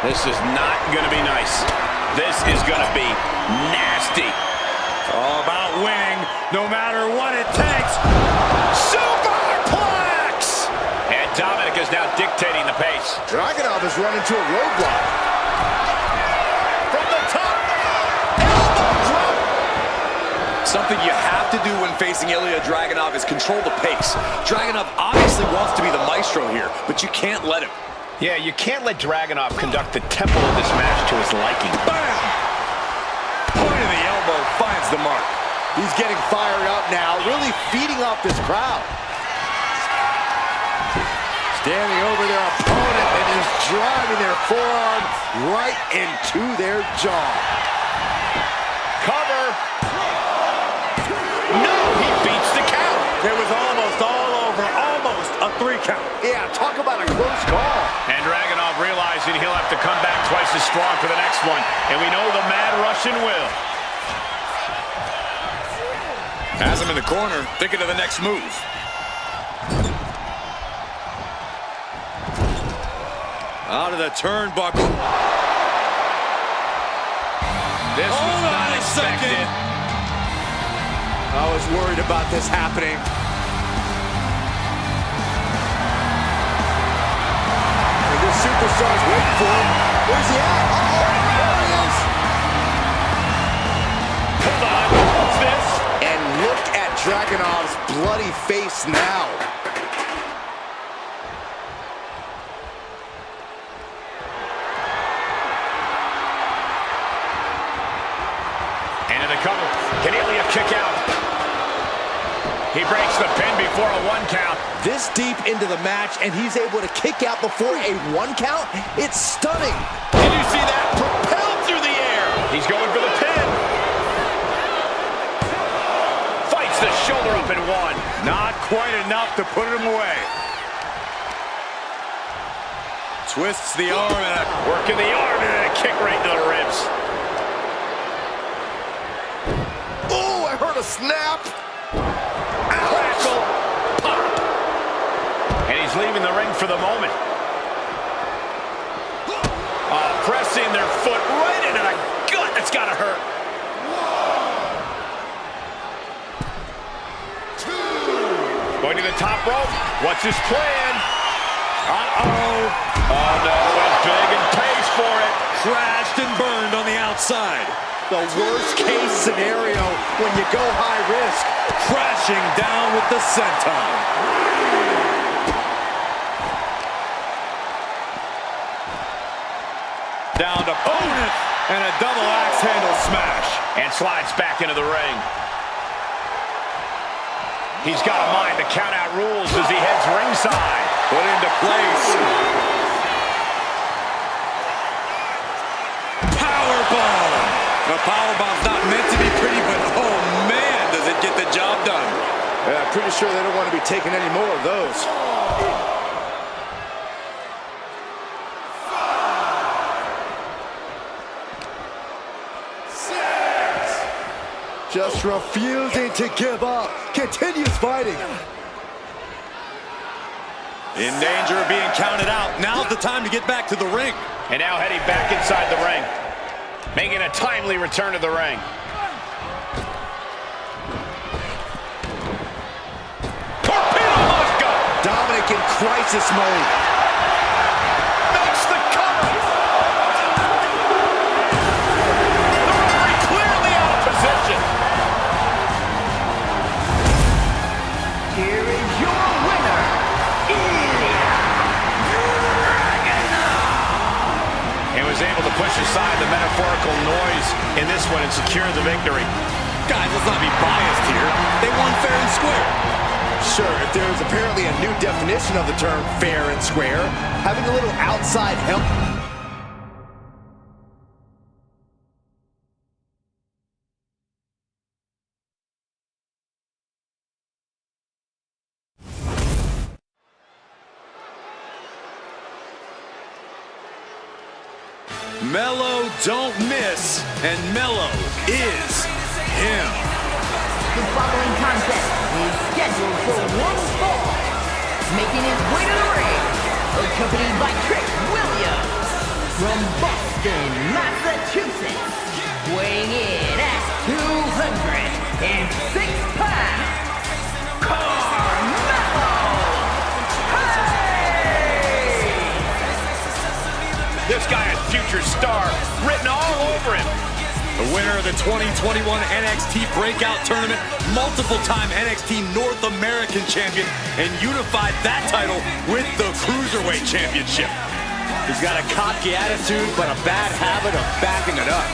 This is not going to be nice. This is going to be nasty. All about winning, no matter what it takes. Superplex! And Dominic is now dictating the pace. Dragunov has run into a roadblock. From the top. Elbow drop. Something you have to do when facing Ilya Dragunov is control the pace. Dragunov obviously wants to be the maestro here, but you can't let him. Yeah, you can't let Dragunov conduct the tempo of this match to his liking. Bam! Point of the elbow finds the mark. He's getting fired up now, really feeding off this crowd. Standing over their opponent and just driving their forearm right into their jaw. Cover. No, he beats the count. It was almost all over, almost a 3 count. Yeah, talk about a close call. And Dragunov realizing he'll have to come back twice as strong for the next one. And we know the Mad Russian will. Has him in the corner, thinking of the next move. Out of the turnbuckle. This was not expected. I was worried about this happening. And this superstar's waiting for him. Where's he at? Oh, there he is. Hold on, what's this? And look at Dragunov's bloody face now. Into the cover. Can Ilya kick out? He breaks the pin before a 1 count. This deep into the match, and he's able to kick out before a 1 count? It's stunning. Did you see that? Propelled through the air. He's going for the pin. Fights the shoulder up in 1. Not quite enough to put him away. Twists the arm and working the arm and a kick right to the ribs. Oh, I heard a snap. Crackle, pop. And he's leaving the ring for the moment. Pressing their foot right into the gut. That's got to hurt. 2. Going to the top rope. What's his plan? Uh-oh. Oh, no, it's big and pays for it. crashed and burned on the outside. The worst case scenario when you go high risk. Crashing down with the senton. Down to opponent. And a double axe handle smash. And slides back into the ring. He's got a mind to count out rules as he heads ringside. Put into place. Powerbomb. The powerbomb's not meant to be pretty, but oh man, does it get the job done. Yeah, I'm pretty sure they don't want to be taking any more of those. Just refusing to give up. Continues fighting. In danger of being counted out. Now's the time to get back to the ring. And now heading back inside the ring. Making a timely return to the ring. Torpedo must go. Dominic in crisis mode. Makes the cover. The referee clearly out of position. Here is your winner, Ilya Dragunov. And was able to push aside the metaphorical noise in this one and secure the victory. Guys, let's not be biased here. They won fair and square. Sure, if there is apparently a new definition of the term fair and square, having a little outside help. Mello don't miss, and Mello is him. The following contest is scheduled for one fall. Making his way to the ring, accompanied by Trick Williams from Boston, Massachusetts, weighing in at 206 pounds, Carmelo Hayes! This guy is future star written all over him. The winner of the 2021 NXT Breakout Tournament, multiple-time NXT North American Champion, and unified that title with the Cruiserweight Championship. He's got a cocky attitude, but a bad habit of backing it up.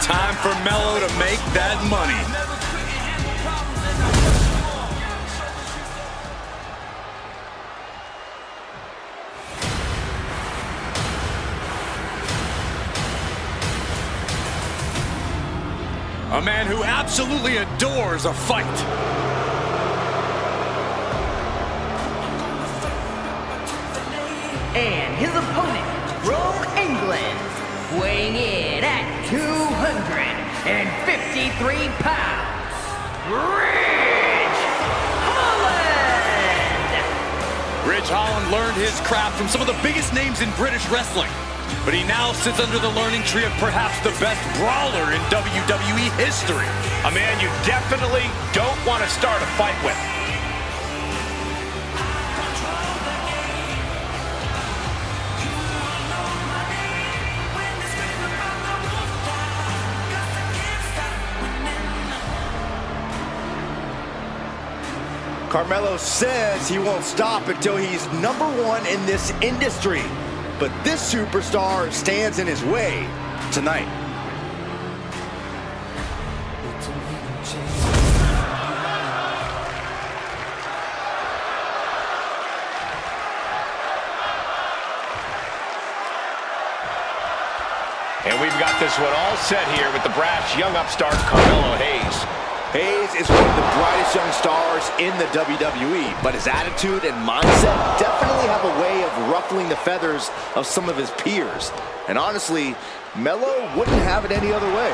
Time for Mello to make that money. A man who absolutely adores a fight. And his opponent from England, weighing in at 253 pounds, Ridge Holland! Ridge Holland learned his craft from some of the biggest names in British wrestling, but he now sits under the learning tree of perhaps the best brawler in WWE history. A man you definitely don't want to start a fight with. Carmelo says he won't stop until he's #1 in this industry. But this superstar stands in his way tonight. And we've got this one all set here with the brash young upstart Carmelo Hayes. Hayes is one of the brightest young stars in the WWE, but his attitude and mindset definitely have a way of ruffling the feathers of some of his peers. And honestly, Mello wouldn't have it any other way.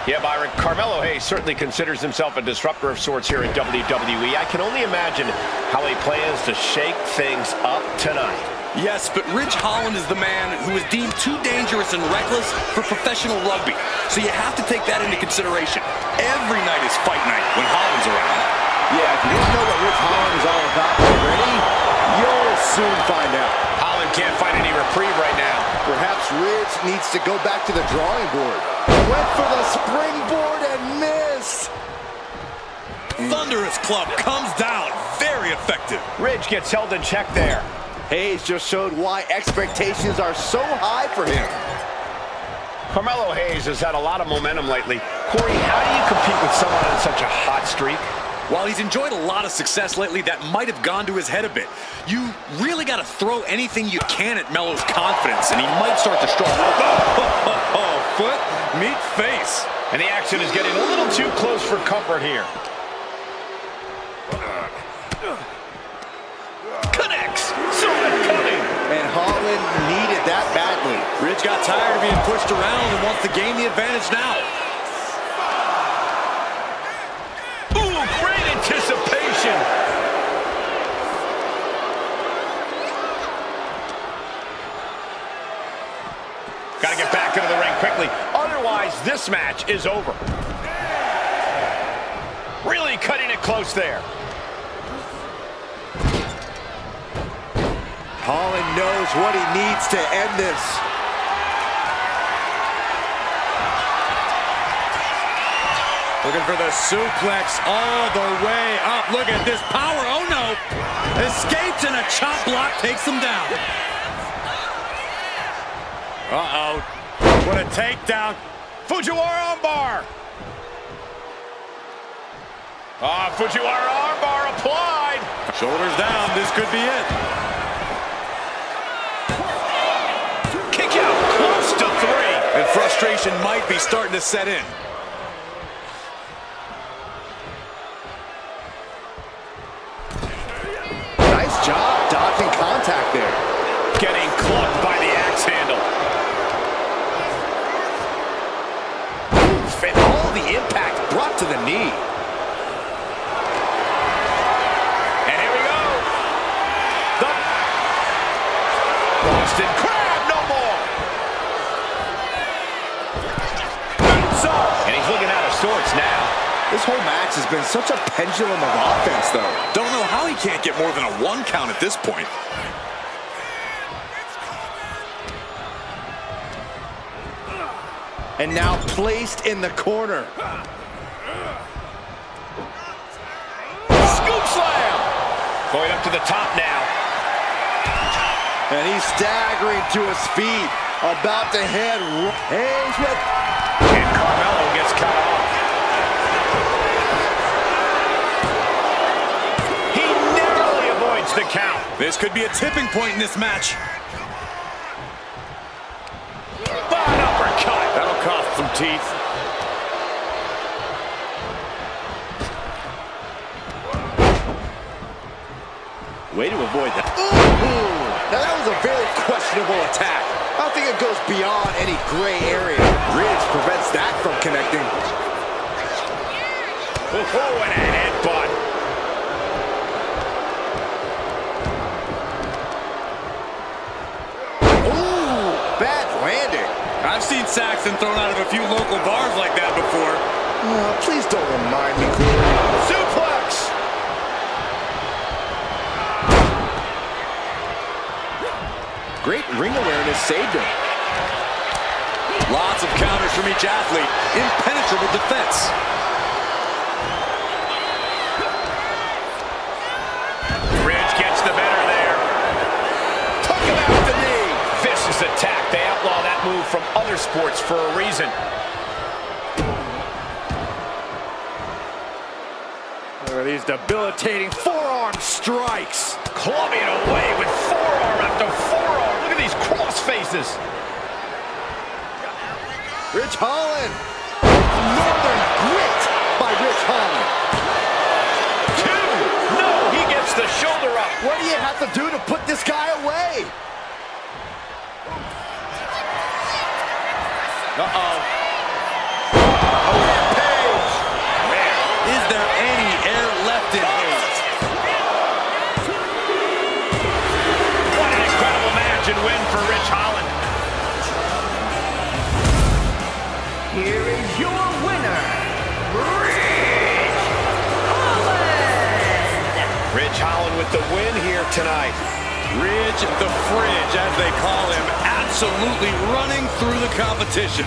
Yeah, Byron, Carmelo Hayes certainly considers himself a disruptor of sorts here in WWE. I can only imagine how he plans to shake things up tonight. Yes, but Ridge Holland is the man who is deemed too dangerous and reckless for professional rugby. So you have to take that into consideration. Every night is fight night when Holland's around. Yeah, if you don't know what Ridge Holland is all about already, you'll soon find out. Holland can't find any reprieve right now. Perhaps Ridge needs to go back to the drawing board. Went for the springboard and missed. Thunderous club comes down. Very effective. Ridge gets held in check there. Hayes just showed why expectations are so high for him. Carmelo Hayes has had a lot of momentum lately. Corey, how do you compete with someone on such a hot streak? While he's enjoyed a lot of success lately, that might have gone to his head a bit. You really got to throw anything you can at Melo's confidence, and he might start to struggle. Foot, meet face. And the action is getting a little too close for comfort here. Connects. Saw it coming. And Holland needed that badly. Ridge got tired of being pushed around and wants to gain the advantage now. Ooh, great anticipation. Got to get back into the ring quickly. Otherwise, this match is over. Really cutting it close there. Holland knows what he needs to end this. Looking for the suplex all the way up. Look at this power. Oh, no. Escapes and a chop block takes him down. Uh-oh. What a takedown. Fujiwara armbar. Fujiwara armbar applied. Shoulders down. This could be it. Kick out close to 3. And frustration might be starting to set in. Nice job dodging contact there. Getting clubbed by the axe handle. And all the impact brought to the knee. And here we go. The Boston Crab, no more. And he's looking out of sorts now. This whole match has been such a pendulum of offense, though. Don't know how he can't get more than a 1 count at this point. And now placed in the corner. Scoop slam. Going up to the top now. And he's staggering to his feet. About to head. Hayes with. And Carmelo gets cut off. He narrowly avoids the count. This could be a tipping point in this match. Bad uppercut. That'll cost some teeth. Way to avoid that. Ooh. Now that was a very questionable attack. I don't think it goes beyond any gray area. Ridge prevents that from connecting. Oh, and a headbutt. Ooh, bad landing. I've seen Saxton thrown out of a few local bars like that before. Please don't remind me, Corey. Suplex. Great ring awareness saved him. Lots of counters from each athlete. Impenetrable defense. Ridge gets the better there. Took him out the knee. Vicious attack. They outlaw that move from other sports for a reason. Look at these debilitating forearm strikes. Clubbing away with forearm after forearm. Look at these cross faces. Ridge Holland. Northern grit by Ridge Holland. 2. No, he gets the shoulder up. What do you have to do to put this guy away? Uh-oh. Rampage. Man, is there any air left in Hayes? What an incredible match and win for Ridge Holland. Here is your winner, Ridge Holland. Ridge Holland with the win here tonight. Ridge the Fridge, as they call him, absolutely running through the competition.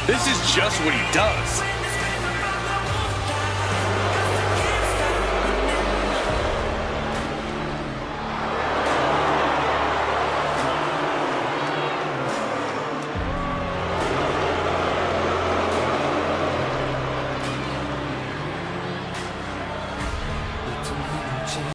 This is just what he does.